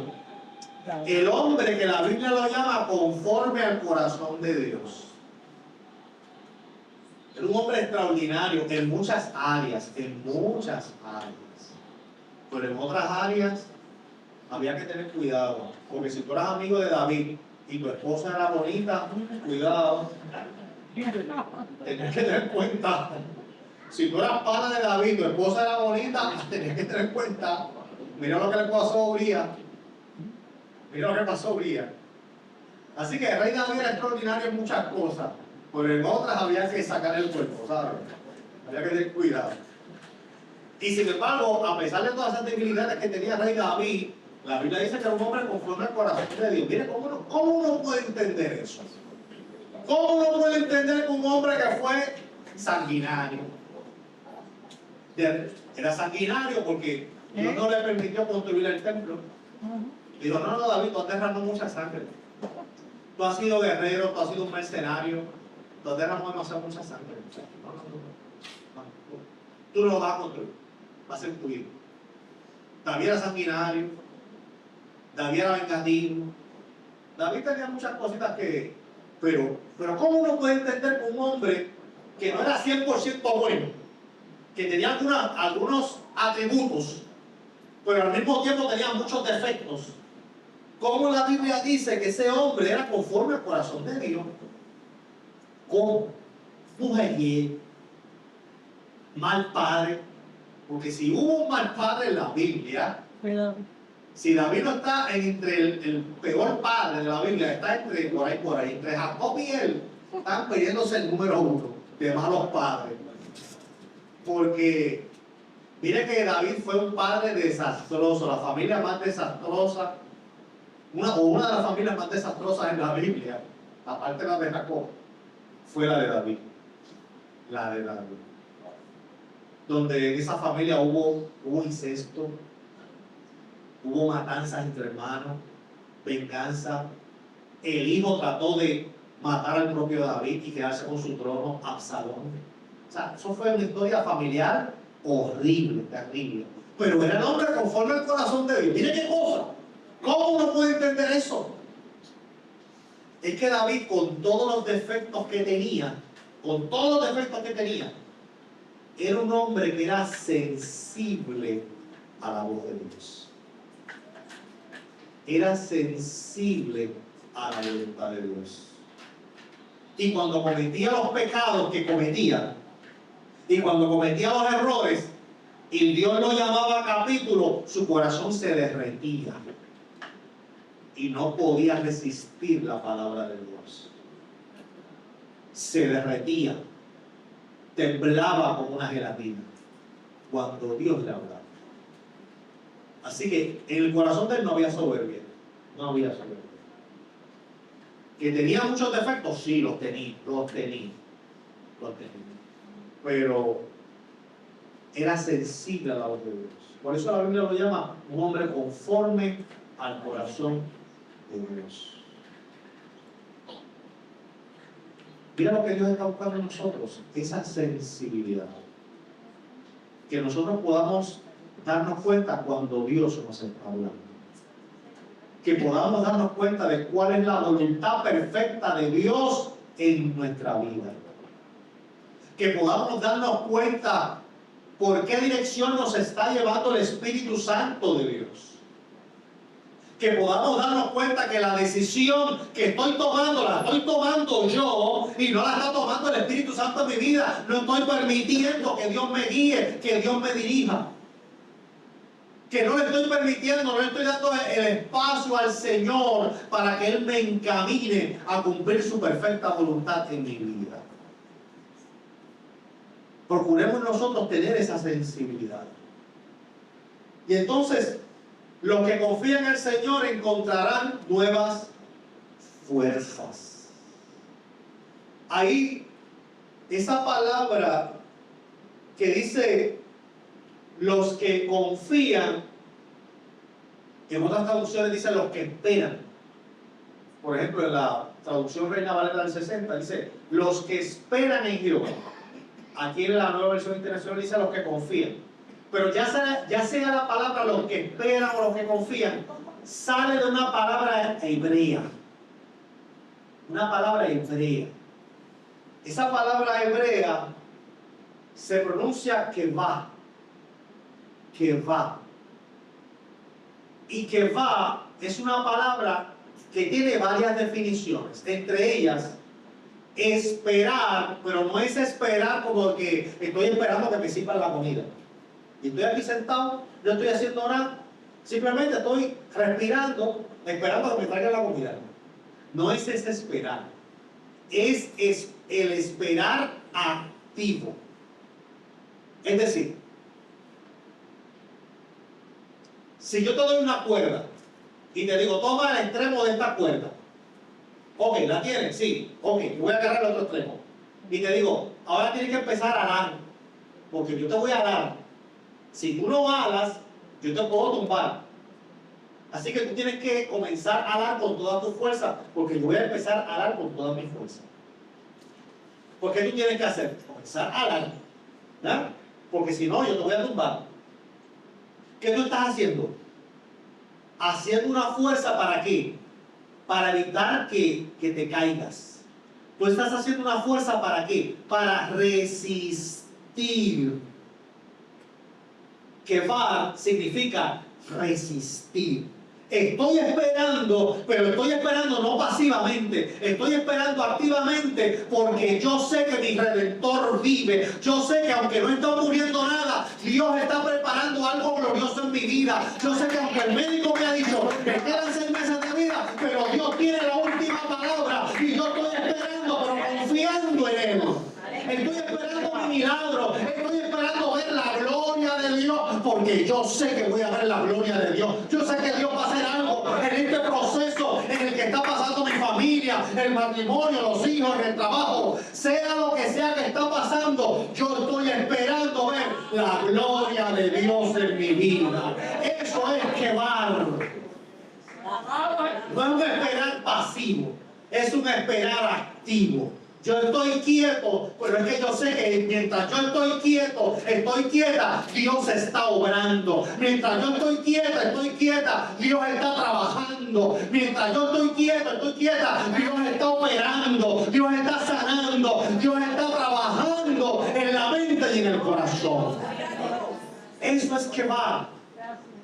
El hombre que la Biblia lo llama conforme al corazón de Dios. Era un hombre extraordinario en muchas áreas, pero en otras áreas había que tener cuidado, porque si tú eras amigo de David y tu esposa era bonita, cuidado, Tenías que tener en cuenta. Si tú eras pana de David, tu esposa era bonita, tenías que tener en cuenta. Mira lo que le pasó a Urías. Mira lo que pasó a Urías. Así que el rey David era extraordinario en muchas cosas, pero en otras había que sacar el cuerpo, ¿sabes? Había que tener cuidado. Y sin embargo, a pesar de todas esas debilidades que tenía el rey David, la Biblia dice que era un hombre conforme al corazón de Dios. Mire, ¿cómo uno puede entender eso? ¿Cómo uno puede entender que un hombre que fue sanguinario? Era sanguinario porque Dios no le permitió construir el templo. Dijo, no, David, tú has derramado mucha sangre. Tú has sido guerrero, tú has sido un mercenario, tú has derramado demasiada mucha sangre. Tú no lo vas a construir, va a ser tu hijo. David era sanguinario, David era vengativo. David tenía muchas cositas que... Pero ¿cómo uno puede entender que un hombre que no era 100% bueno, que tenía algunos atributos, pero al mismo tiempo tenía muchos defectos? ¿Cómo la Biblia dice que ese hombre era conforme al corazón de Dios? ¿Cómo? Mujeriego, mal padre. Porque si hubo un mal padre en la Biblia, si David no está entre el peor padre de la Biblia, está entre por ahí, entre Jacob y él, están pidiéndose el número 1 de malos padres. Porque mire que David fue un padre desastroso, la familia más desastrosa, una de las familias más desastrosas en la Biblia, aparte de la de Jacob, fue la de David. La de David. Donde en esa familia hubo incesto, hubo matanzas entre hermanos, venganza. El hijo trató de matar al propio David y quedarse con su trono, Absalón. O sea, eso fue una historia familiar horrible, terrible. Pero era el hombre conforme al corazón de Dios. Mire qué cosa. ¿Cómo uno puede entender eso? Es que David, con todos los defectos que tenía, era un hombre que era sensible a la voz de Dios. Era sensible a la voluntad de Dios. Y cuando cometía los pecados que cometía, y cuando cometía los errores, y Dios lo llamaba a capítulo, su corazón se derretía. Y no podía resistir la palabra de Dios. Se derretía, temblaba como una gelatina cuando Dios le hablaba. Así que en el corazón de él no había soberbia. No había soberbia. ¿Que tenía muchos defectos? Sí, los tenía. Pero era sensible a la voz de Dios. Por eso la Biblia lo llama un hombre conforme al corazón de Dios. Mira lo que Dios está buscando en nosotros, esa sensibilidad. Que nosotros podamos darnos cuenta cuando Dios nos está hablando. Que podamos darnos cuenta de cuál es la voluntad perfecta de Dios en nuestra vida. Que podamos darnos cuenta por qué dirección nos está llevando el Espíritu Santo de Dios. Que podamos darnos cuenta que la decisión que estoy tomando, la estoy tomando yo y no la está tomando el Espíritu Santo en mi vida. No estoy permitiendo que Dios me guíe, que Dios me dirija. Que no le estoy permitiendo, no le estoy dando el espacio al Señor para que Él me encamine a cumplir su perfecta voluntad en mi vida. Procuremos nosotros tener esa sensibilidad. Y entonces, los que confían en el Señor encontrarán nuevas fuerzas. Ahí, esa palabra que dice los que confían, en otras traducciones dice los que esperan. Por ejemplo, en la traducción Reina Valera del 60 dice los que esperan en Jehová. Aquí en la Nueva Versión Internacional dice los que confían. Pero ya sea la palabra los que esperan o los que confían, sale de una palabra hebrea. Una palabra hebrea. Esa palabra hebrea se pronuncia kevá. Kevá. Y kevá es una palabra que tiene varias definiciones. Entre ellas, Esperar, pero no es esperar como que estoy esperando que me sirvan la comida. Y estoy aquí sentado, no estoy haciendo nada, simplemente estoy respirando, esperando que me traigan la comida. No es ese esperar, es el esperar activo. Es decir, si yo te doy una cuerda y te digo, toma el extremo de esta cuerda. Ok, ¿la tienes? Sí. Ok, voy a agarrar el otro extremo. Y te digo, ahora tienes que empezar a alar. Porque yo te voy a alar. Si tú no alas, yo te puedo tumbar. Así que tú tienes que comenzar a alar con toda tu fuerza. Porque yo voy a empezar a alar con toda mi fuerza. ¿Por qué tú tienes que hacer? Comenzar a alar. ¿Verdad? Porque si no, yo te voy a tumbar. ¿Qué tú estás haciendo? Haciendo una fuerza ¿para qué? Para evitar que te caigas. Tú estás haciendo una fuerza ¿para qué? Para resistir. Kevar significa resistir. Estoy esperando, pero estoy esperando no pasivamente, estoy esperando activamente porque yo sé que mi Redentor vive. Yo sé que aunque no está ocurriendo nada, Dios está preparando algo glorioso en mi vida. Yo sé que aunque el médico me ha dicho que quedan 6 meses de vida, pero Dios tiene la última palabra y yo estoy esperando, pero confiando en Él. Estoy esperando mi milagro, estoy esperando ver la gloria de Dios, porque yo sé que voy a ver la gloria de Dios. Yo sé que Dios va a hacer algo en este proceso en el que está pasando mi familia, el matrimonio, los hijos, el trabajo, sea lo que sea que está pasando. Yo estoy esperando ver la gloria de Dios en mi vida. Eso es Kevar. No es un esperar pasivo, es un esperar activo. Yo estoy quieto, pero es que yo sé que mientras yo estoy quieto, estoy quieta, Dios está obrando. Mientras yo estoy quieta, Dios está trabajando. Mientras yo estoy quieto, estoy quieta, Dios está operando, Dios está sanando, Dios está trabajando en la mente y en el corazón. Eso es Kevar.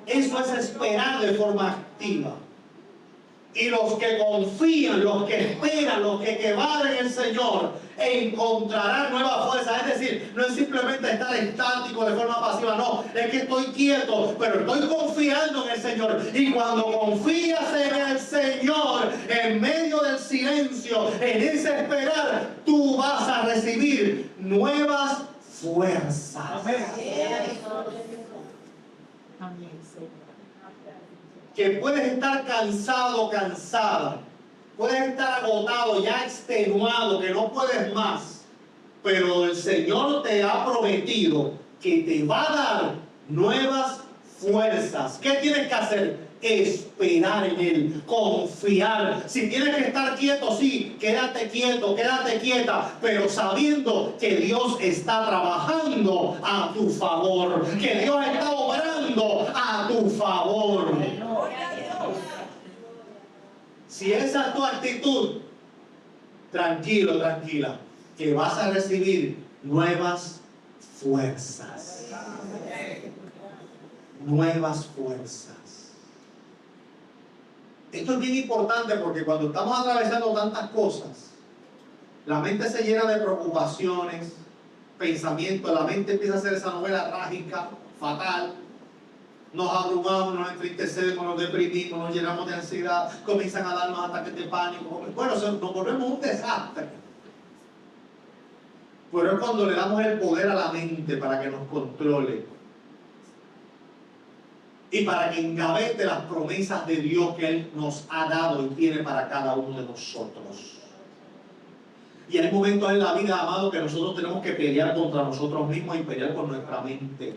Eso es esperar de forma activa. Y los que confían, los que esperan, los que Kevar en el Señor, encontrarán nueva fuerza. Es decir, no es simplemente estar estático de forma pasiva, no. Es que estoy quieto, pero estoy confiando en el Señor. Y cuando confías en el Señor, en medio del silencio, en ese esperar, tú vas a recibir nuevas fuerzas. Amén. Amén, Señor. Que puedes estar cansado, cansada, puedes estar agotado, ya extenuado, que no puedes más, pero el Señor te ha prometido que te va a dar nuevas fuerzas. ¿Qué tienes que hacer? Esperar en Él, confiar. Si tienes que estar quieto, sí, quédate quieto, quédate quieta, pero sabiendo que Dios está trabajando a tu favor, que Dios está obrando a tu favor. Si esa es tu actitud, tranquilo, tranquila, que vas a recibir nuevas fuerzas. Nuevas fuerzas. Esto es bien importante porque cuando estamos atravesando tantas cosas, la mente se llena de preocupaciones, pensamientos, la mente empieza a hacer esa novela trágica, fatal. Nos abrumamos, nos entristecemos, nos deprimimos, nos llenamos de ansiedad, comienzan a darnos ataques de pánico. Bueno, nos volvemos un desastre. Pero es cuando le damos el poder a la mente para que nos controle y para que engavete las promesas de Dios que Él nos ha dado y tiene para cada uno de nosotros. Y hay momentos en la vida, amado, que nosotros tenemos que pelear contra nosotros mismos y pelear con nuestra mente.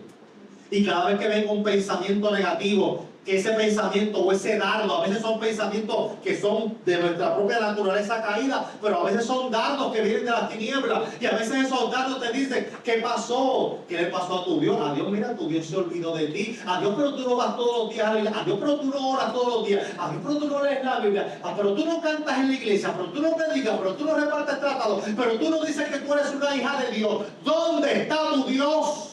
Y cada vez que venga un pensamiento negativo, que ese pensamiento o ese dardo, a veces son pensamientos que son de nuestra propia naturaleza caída, pero a veces son dardos que vienen de las tinieblas, y a veces esos dardos te dicen, ¿qué pasó? ¿Qué le pasó a tu Dios? A Dios, mira, tu Dios se olvidó de ti. A Dios, pero tú no vas todos los días a la iglesia. A Dios, pero tú no oras todos los días. A Dios, pero tú no lees la Biblia. Pero tú no cantas en la iglesia. Pero tú no predicas. Pero tú no repartes tratados. Pero tú no dices que tú eres una hija de Dios. ¿Dónde está tu Dios?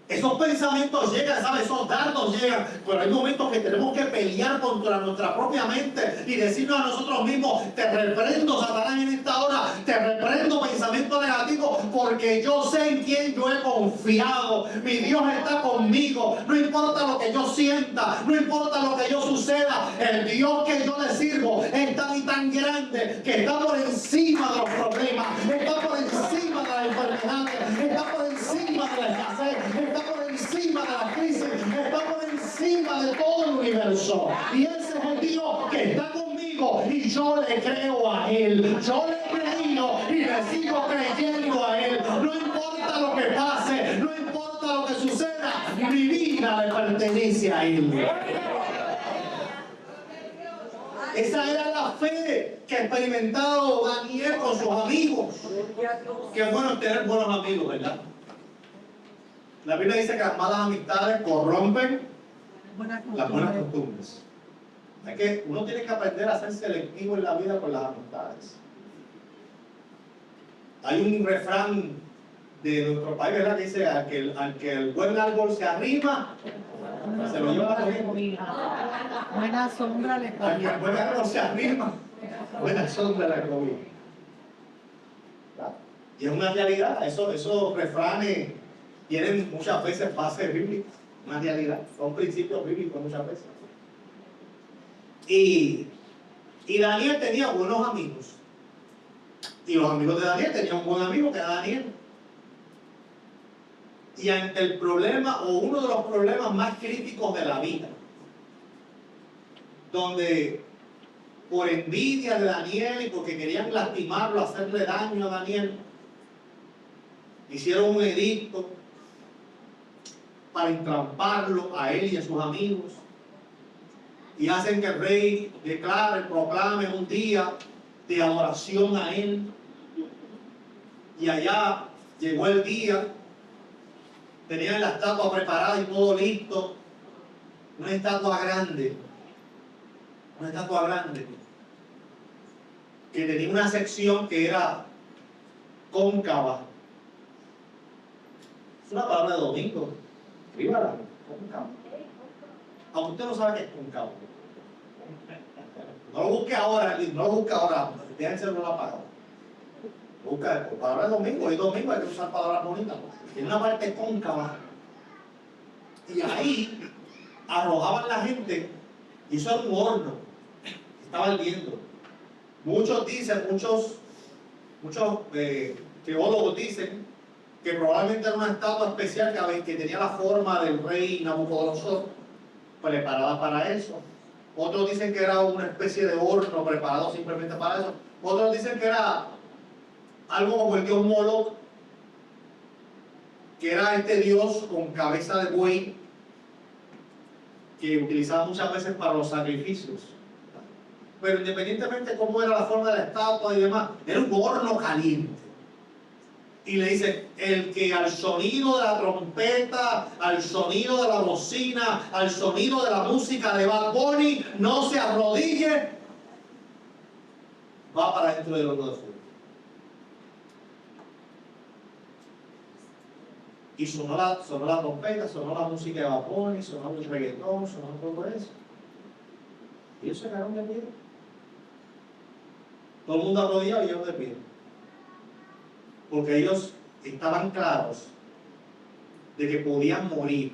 Esos pensamientos llegan, ¿sabes? Esos dardos llegan, pero hay momentos que tenemos que pelear contra nuestra propia mente y decirnos a nosotros mismos, te reprendo, Satanás, en esta porque yo sé en quién yo he confiado. Mi Dios está conmigo. No importa lo que yo sienta, no importa lo que yo suceda. El Dios que yo le sirvo es tan y tan grande que está por encima de los problemas, está por encima de las enfermedades, está por encima de la escasez, está por encima de la crisis, está por encima de todo el universo. Y ese es el Dios que está conmigo y yo le creo a Él. Yo le he creído y le sigo creyendo a Él. No importa lo que pase, no importa lo que suceda, mi vida le pertenece a Él. Esa era la fe que ha experimentado Daniel con sus amigos. Qué bueno tener buenos amigos, ¿verdad? La Biblia dice que las malas amistades corrompen las buenas costumbres. Es que uno tiene que aprender a ser selectivo en la vida con las amistades. Hay un refrán de nuestro país, ¿verdad? Que dice al que el buen árbol se arrima, se lo lleva la corriente. Buena sombra le Al que el cobija. buen árbol se arrima, buena sombra la cobija. ¿Verdad? Y es una realidad. Esos refranes tienen muchas veces bases bíblicas. Una realidad. Son principios bíblicos muchas veces. Y Daniel tenía buenos amigos. Y los amigos de Daniel tenían un buen amigo que era Daniel. Y ante el problema, o uno de los problemas más críticos de la vida, donde por envidia de Daniel y porque querían lastimarlo, hacerle daño a Daniel, hicieron un edicto para entramparlo a él y a sus amigos, y hacen que el rey declare, proclame un día de adoración a él. Y allá llegó el día, tenían la estatua preparada y todo listo, una estatua grande, que tenía una sección que era cóncava. Es una palabra de domingo. Escríbala, cóncava. Aunque usted no sabe qué es cóncavo. No lo busque ahora, deja el celular apagado. Busca palabra de domingo, y domingo hay que usar palabras bonitas. Tiene una parte cóncava. Y ahí arrojaban la gente, y eso era un horno. Estaba hirviendo. Muchos teólogos dicen que probablemente era una estatua especial que tenía la forma del rey Nabucodonosor, preparada para eso. Otros dicen que era una especie de horno preparado simplemente para eso. Otros dicen que era algo como el dios Moloch, que era este dios con cabeza de buey que utilizaba muchas veces para los sacrificios. Pero independientemente de cómo era la forma de la estatua y demás, era un horno caliente. Y le dice, el que al sonido de la trompeta, al sonido de la bocina, al sonido de la música de Bad Bunny, no se arrodille, va para dentro del horno de fuego. Y sonó la trompeta, sonó la música de Bad Bunny, sonó el reggaetón, sonó todo eso. Y ellos se quedaron de pie. Todo el mundo arrodillado y ellos de pie. Porque ellos estaban claros de que podían morir.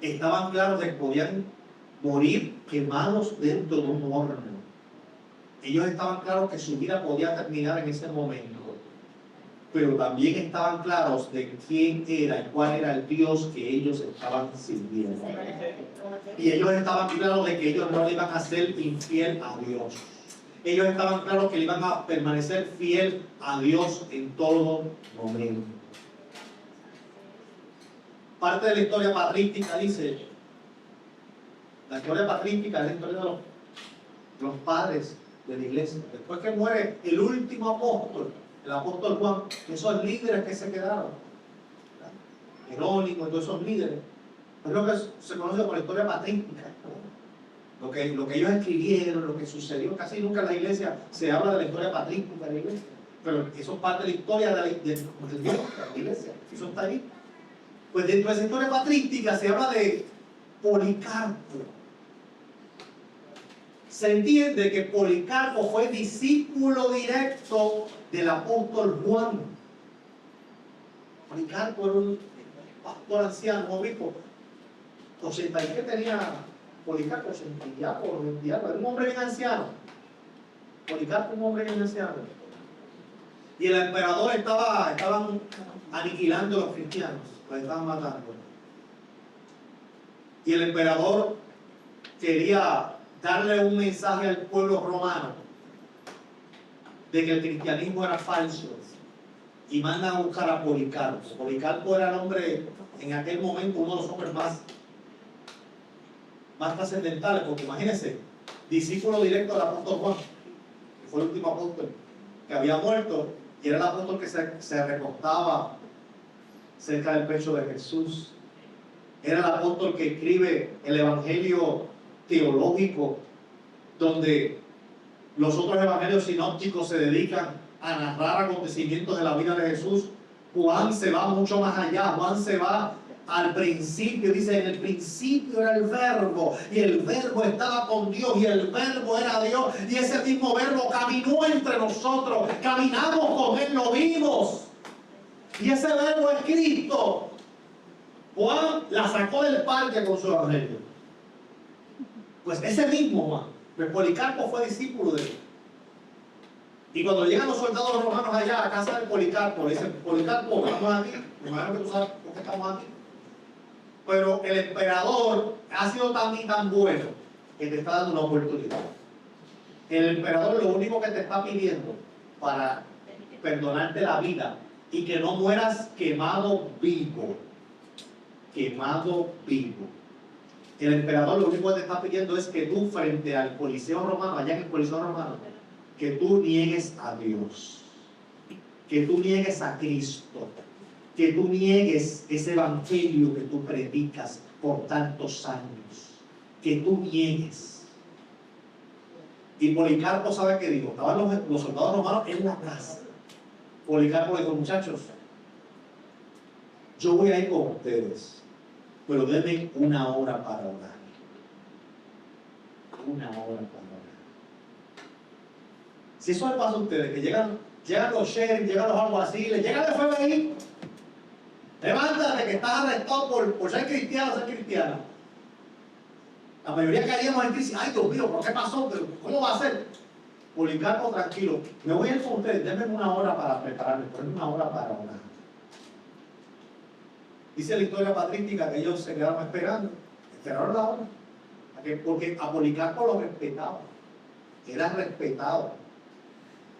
Estaban claros de que podían morir quemados dentro de un horno. Ellos estaban claros que su vida podía terminar en ese momento. Pero también estaban claros de quién era y cuál era el Dios que ellos estaban sirviendo. Y ellos estaban claros de que ellos no le iban a ser infiel a Dios. Ellos estaban claros que le iban a permanecer fiel a Dios en todo momento. Parte de la historia patrística dice, la historia patrística es la historia de los padres de la iglesia. Después que muere el último apóstol, el apóstol Juan, esos líderes que se quedaron, Jerónimo y todos esos líderes, es lo que se conoce como la historia patrística. Lo que ellos escribieron, lo que sucedió, casi nunca en la iglesia se habla de la historia patrística de la iglesia, pero eso es parte de la historia de la iglesia, eso está ahí. Pues dentro de esa historia patrística se habla de Policarpo. Se entiende que Policarpo fue discípulo directo del apóstol Juan. Policarpo era un pastor anciano, un obispo. 80 y que tenía Policarpo, 80 y algo, 20 y algo. Era un hombre bien anciano. Policarpo, un hombre bien anciano. Y el emperador estaban aniquilando a los cristianos, los estaban matando. Y el emperador quería darle un mensaje al pueblo romano de que el cristianismo era falso. Y mandan a buscar a Policarpo. Policarpo era el hombre, en aquel momento, uno de los hombres más trascendentales, porque imagínense, discípulo directo del apóstol Juan, que fue el último apóstol que había muerto, y era el apóstol que se recostaba cerca del pecho de Jesús. Era el apóstol que escribe el evangelio teológico, donde los otros evangelios sinópticos se dedican a narrar acontecimientos de la vida de Jesús. Juan se va mucho más allá. Juan se va al principio, dice: en el principio era el verbo, y el verbo estaba con Dios, y el verbo era Dios, y ese mismo verbo caminó entre nosotros, caminamos con él, lo vimos, y ese verbo es Cristo. Juan la sacó del parque con su evangelio. Pues ese mismo Juan, pues Policarpo fue discípulo de él. Y cuando llegan los soldados romanos allá a casa de Policarpo, le dicen: Policarpo, estamos aquí. Me imagino que tú sabes por qué estamos aquí. Pero el emperador ha sido tan bueno que te está dando una oportunidad. El emperador lo único que te está pidiendo para perdonarte la vida y que no mueras quemado vivo. Quemado vivo. El emperador lo único que te está pidiendo es que tú, frente al Coliseo Romano, allá en el Coliseo Romano, que tú niegues a Dios, que tú niegues a Cristo, que tú niegues ese evangelio que tú predicas por tantos años, que tú niegues. Y Policarpo, ¿sabe qué dijo? Estaban los soldados romanos en la plaza. Policarpo dijo: muchachos, yo voy a ir con ustedes, pero denme una hora para orar. Una hora para orar. Si eso le pasa a ustedes, que llegan los sheriffs, llegan los alguaciles, llegan el FBI, levántate que estás arrestado por ser cristiano, ser cristiana. La mayoría caíamos en crisis: ay Dios mío, ¿por qué pasó? ¿Pero cómo va a ser? Policarpo, tranquilo, me voy a ir con ustedes, denme una hora para prepararme, denme una hora para orar. Dice la historia patrística que ellos se quedaron esperaron la hora, porque a Policarpo lo respetaba, era respetado.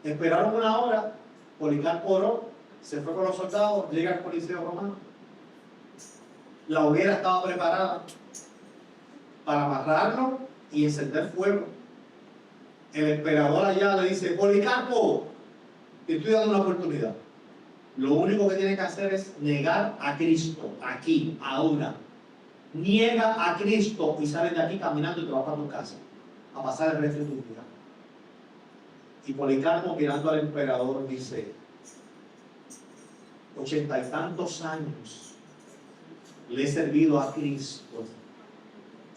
Esperaron una hora, Policarpo oró, se fue con los soldados, llega al Coliseo Romano. La hoguera estaba preparada para amarrarlo y encender fuego. El emperador allá le dice: Policarpo, te estoy dando una oportunidad. Lo único que tienes que hacer es negar a Cristo, aquí, ahora. Niega a Cristo y sales de aquí caminando y te vas para tu casa, a pasar el resto de tu vida. Y Policarpo, mirando al emperador, dice: 80 y tantos años le he servido a Cristo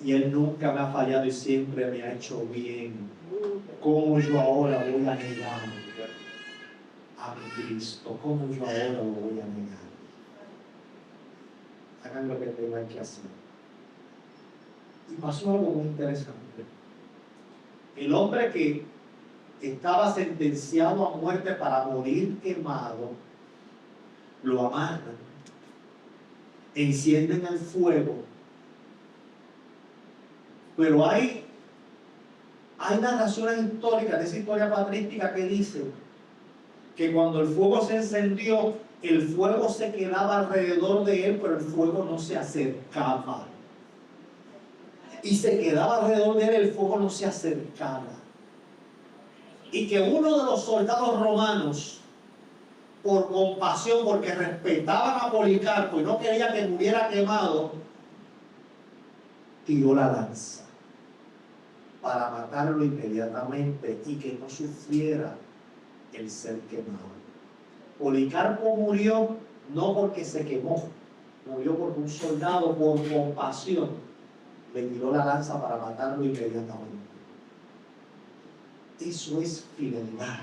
y Él nunca me ha fallado y siempre me ha hecho bien. ¿Cómo yo ahora voy a negar a mi Cristo? ¿Cómo yo ahora lo voy a negar? Hagan lo que tengan que hacer. Y pasó algo muy interesante. El hombre que estaba sentenciado a muerte para morir quemado, lo amarran, encienden el fuego. Pero hay narraciones históricas de esa historia patrística que dicen que cuando el fuego se encendió, el fuego se quedaba alrededor de él, pero el fuego no se acercaba. Y se quedaba alrededor de él, el fuego no se acercaba. Y que uno de los soldados romanos, por compasión, porque respetaban a Policarpo y no quería que muriera quemado, tiró la lanza para matarlo inmediatamente y que no sufriera el ser quemado. Policarpo murió no porque se quemó, murió porque un soldado por compasión le tiró la lanza para matarlo inmediatamente. Eso es fidelidad.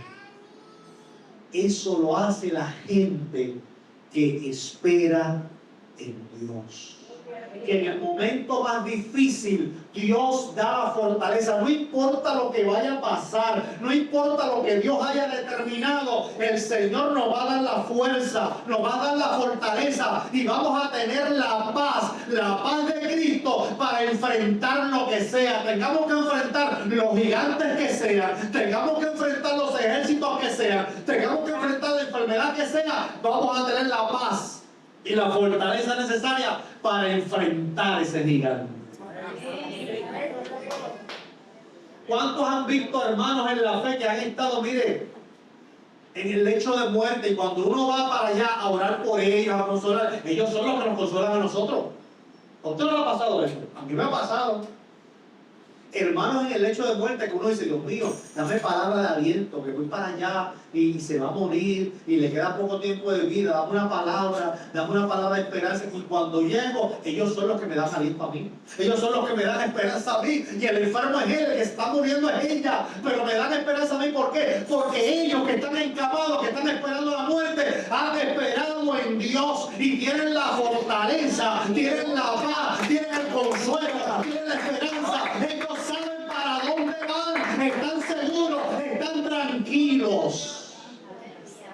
Eso lo hace la gente que espera en Dios. Que en el momento más difícil Dios da la fortaleza. No importa lo que vaya a pasar, no importa lo que Dios haya determinado, el Señor nos va a dar la fuerza, nos va a dar la fortaleza y vamos a tener la paz de Cristo para enfrentar lo que sea. Tengamos que enfrentar los gigantes que sean, tengamos que enfrentar los ejércitos que sean, tengamos que enfrentar la enfermedad que sea, vamos a tener la paz y la fortaleza necesaria para enfrentar ese gigante. ¿Cuántos han visto hermanos en la fe que han estado, mire, en el lecho de muerte, y cuando uno va para allá a orar por ellos, a consolar, ellos son los que nos consuelan a nosotros? ¿A usted no le ha pasado eso? A mí me ha pasado. Hermanos en el lecho de muerte que uno dice, Dios mío, dame palabra de aliento, que voy para allá y se va a morir y le queda poco tiempo de vida, dame una palabra de esperanza. Y cuando llego, ellos son los que me dan aliento a mí, ellos son los que me dan esperanza a mí, y el enfermo es él, el que está muriendo es ella, pero me dan esperanza a mí. ¿Por qué? Porque ellos que están encamados, que están esperando la muerte, han esperado en Dios y tienen la fortaleza, tienen la paz, tienen el consuelo, tienen la esperanza. Ellos saben para dónde van, están seguros, están tranquilos.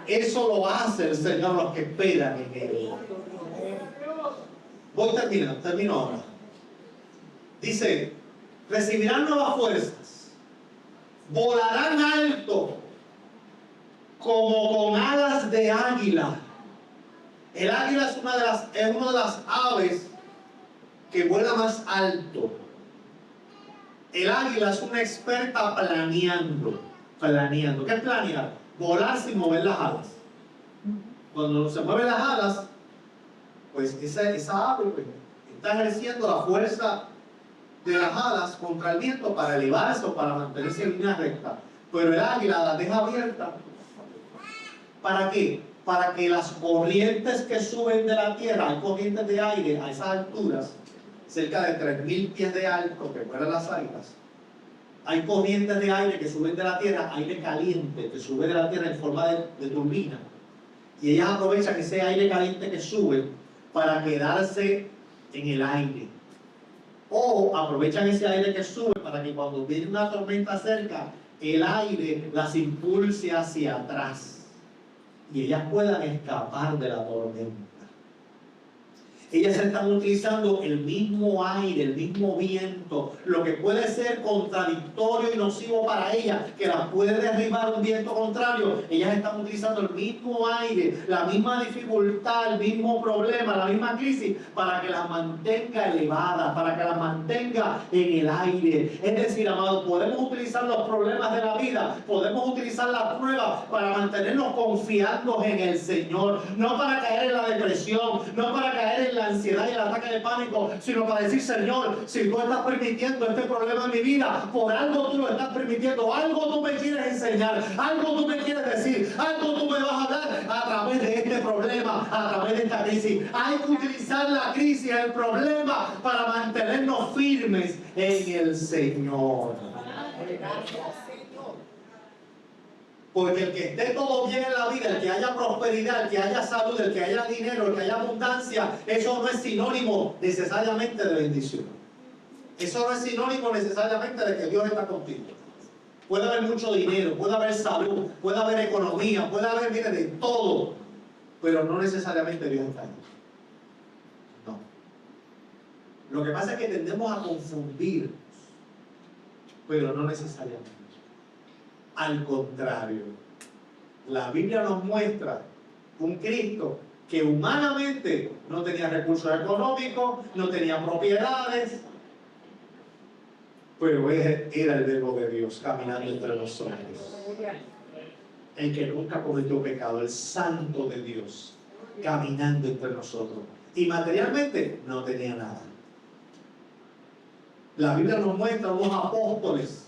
Eso lo hace el Señor, los que esperan en Él. Termino ahora. Dice, recibirán nuevas fuerzas, volarán alto como con alas de águila. El águila es una de las aves que vuela más alto. El águila es una experta planeando. ¿Qué es planear? Volar sin mover las alas. Cuando se mueven las alas, pues esa ave pues, está ejerciendo la fuerza de las alas contra el viento para elevarse o para mantenerse en línea recta. Pero el águila la deja abierta. ¿Para qué? Para que las corrientes que suben de la tierra, hay corrientes de aire a esas alturas, cerca de 3.000 pies de alto, que vuelan las águilas. Hay corrientes de aire que suben de la tierra, aire caliente que sube de la tierra en forma de turbina. Y ellas aprovechan ese aire caliente que sube para quedarse en el aire. O aprovechan ese aire que sube para que cuando viene una tormenta cerca, el aire las impulse hacia atrás y ellas puedan escapar de la tormenta. Ellas están utilizando el mismo aire, el mismo viento, lo que puede ser contradictorio y nocivo para ellas, que las puede derribar un viento contrario. Ellas están utilizando el mismo aire, la misma dificultad, el mismo problema, la misma crisis, para que las mantenga elevadas, para que las mantenga en el aire. Es decir, amados, podemos utilizar los problemas de la vida, podemos utilizar las pruebas para mantenernos confiando en el Señor, no para caer en la depresión, no para caer en la ansiedad y el ataque de pánico, sino para decir, Señor, si tú estás permitiendo este problema en mi vida, por algo tú lo estás permitiendo, algo tú me quieres enseñar, algo tú me quieres decir, algo tú me vas a hablar a través de este problema, a través de esta crisis. Hay que utilizar la crisis, el problema, para mantenernos firmes en el Señor. Porque el que esté todo bien en la vida, el que haya prosperidad, el que haya salud, el que haya dinero, el que haya abundancia, eso no es sinónimo necesariamente de bendición. Eso no es sinónimo necesariamente de que Dios está contigo. Puede haber mucho dinero, puede haber salud, puede haber economía, puede haber, mire, de todo, pero no necesariamente Dios está ahí. No. Lo que pasa es que tendemos a confundirnos, pero no necesariamente. Al contrario, la Biblia nos muestra un Cristo que humanamente no tenía recursos económicos, no tenía propiedades, pero era el Verbo de Dios caminando entre nosotros. El que nunca cometió pecado, el Santo de Dios, caminando entre nosotros. Y materialmente no tenía nada. La Biblia nos muestra unos apóstoles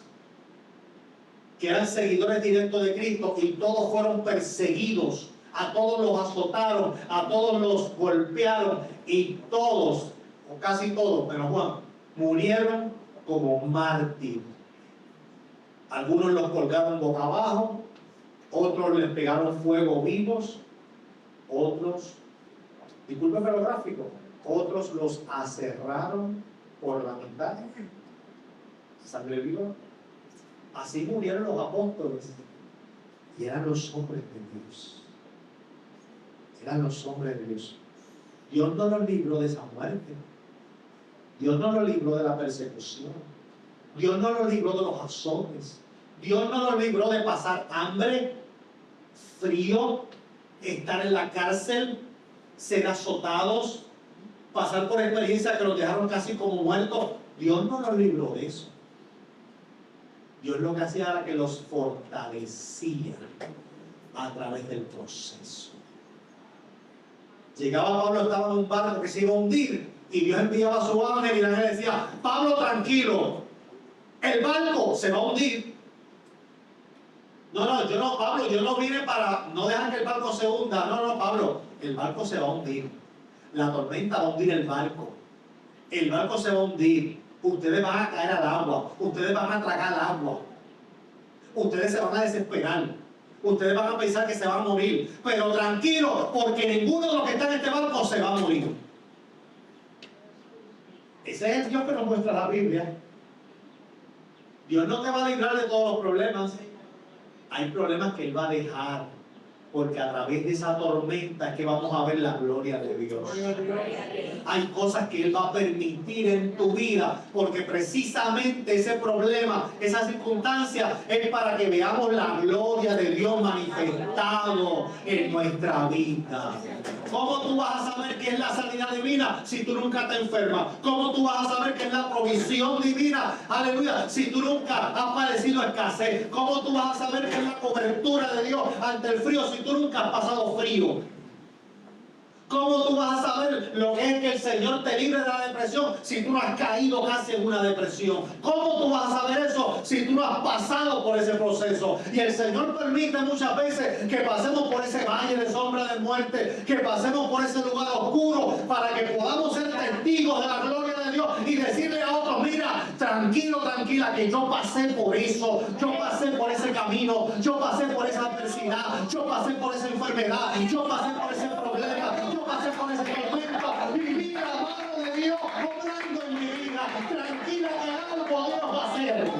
que eran seguidores directos de Cristo y todos fueron perseguidos, a todos los azotaron, a todos los golpearon y todos, o casi todos, pero Juan, murieron como mártires. Algunos los colgaron boca abajo, otros les pegaron fuego vivos, otros discúlpenme lo gráfico, otros los aserraron por la mitad, sangre viva. Así murieron los apóstoles y eran los hombres de Dios. Eran los hombres de Dios. Dios no los libró de esa muerte. Dios no los libró de la persecución. Dios no los libró de los azotes. Dios no los libró de pasar hambre, frío, estar en la cárcel, ser azotados, pasar por experiencias que los dejaron casi como muertos. Dios no los libró de eso. Dios lo que hacía era que los fortalecía a través del proceso. Llegaba Pablo, estaba en un barco que se iba a hundir y Dios enviaba a su ángel y el ángel decía: Pablo, tranquilo, el barco se va a hundir. No, Pablo, yo no vine para no dejar que el barco se hunda. No, Pablo, el barco se va a hundir. La tormenta va a hundir el barco. El barco se va a hundir. Ustedes van a caer al agua. Ustedes van a tragar agua. Ustedes se van a desesperar. Ustedes van a pensar que se van a morir. Pero tranquilos, porque ninguno de los que están en este barco se va a morir. Ese es el Dios que nos muestra la Biblia. Dios no te va a librar de todos los problemas. Hay problemas que Él va a dejar, porque a través de esa tormenta es que vamos a ver la gloria de Dios. Hay cosas que Él va a permitir en tu vida, porque precisamente ese problema, esa circunstancia, es para que veamos la gloria de Dios manifestado en nuestra vida. ¿Cómo tú vas a saber qué es la sanidad divina si tú nunca te enfermas? ¿Cómo tú vas a saber qué es la provisión divina? Aleluya, si tú nunca has padecido escasez. ¿Cómo tú vas a saber qué es la cobertura de Dios ante el frío si tú nunca has pasado frío? ¿Cómo tú vas a saber lo que es que el Señor te libre de la depresión si tú no has caído casi en una depresión? ¿Cómo tú vas a saber eso si tú no has pasado por ese proceso? Y el Señor permite muchas veces que pasemos por ese valle de sombra de muerte, que pasemos por ese lugar oscuro, para que podamos ser testigos de la gloria de Dios y decirle a otros: mira, tranquilo, tranquila, que yo pasé por eso, yo pasé por ese camino, yo pasé por esa adversidad, yo pasé por esa enfermedad, yo pasé por ese problema, yo pasé por ese tormento y mira la mano de Dios obrando en mi vida. Tranquila, que algo Dios va a hacer.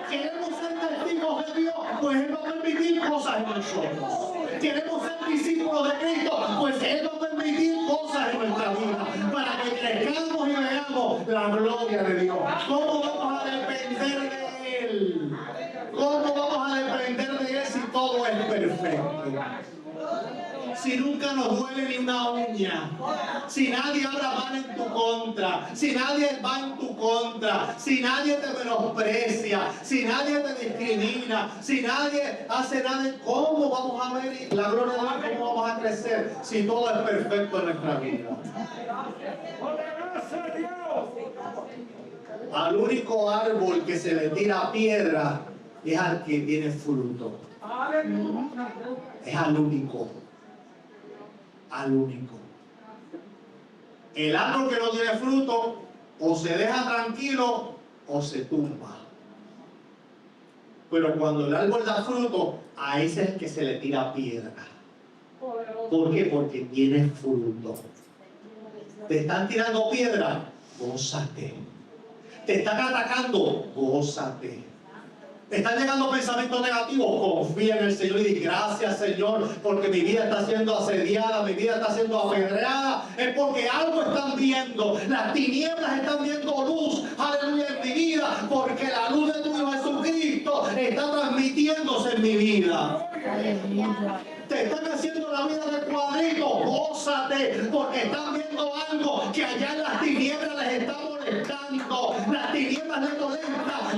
Queremos ser testigos de Dios, pues Él va a permitir cosas en nosotros. Queremos ser discípulos de Cristo, pues Él va a permitir cosas en nuestra vida, para que crezcamos y veamos la gloria de Dios. ¿Cómo vamos a depender de Él? ¿Cómo vamos a depender de Él si todo es perfecto? Si nunca nos duele ni una uña, si nadie habla mal en tu contra, si nadie va en tu contra, si nadie te menosprecia, si nadie te discrimina, si nadie hace nada, ¿cómo vamos a ver la gloria de Dios? ¿Cómo vamos a crecer si todo es perfecto en nuestra vida? Al único árbol que se le tira piedra es al que tiene fruto. Es al único. Al único. El árbol que no tiene fruto o se deja tranquilo o se tumba. Pero cuando el árbol da fruto, a ese es el que se le tira piedra. ¿Por qué? Porque tiene fruto. Te están tirando piedra, gózate. Te están atacando, gózate. Te están llegando pensamientos negativos, confía en el Señor y di: gracias, Señor, porque mi vida está siendo asediada, mi vida está siendo apedreada. Es porque algo están viendo. Las tinieblas están viendo luz, aleluya, en mi vida, porque la luz de tu Hijo Jesucristo está transmitiéndose en mi vida. Te están haciendo la vida de cuadrito, gózate, porque están viendo algo que allá en las tinieblas les está molestando. Las tinieblas les molesta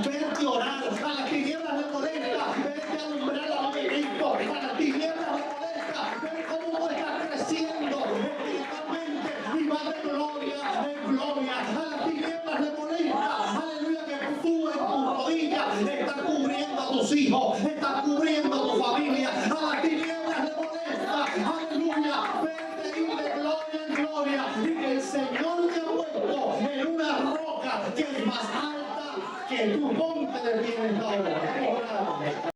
verte orar, a las tinieblas les molesta verte alumbrar a Cristo, a las tinieblas les molesta ver cómo tú estás creciendo espiritualmente y vas de gloria en gloria. A las tinieblas les molesta, aleluya, que tú en tus rodillas estás cubriendo a tus hijos, estás cubriendo a tu familia. A las tinieblas les molesta, aleluya, verte ir de gloria en gloria, y que el Señor te ha puesto en una roca que es más alta que tu monte de bienestar.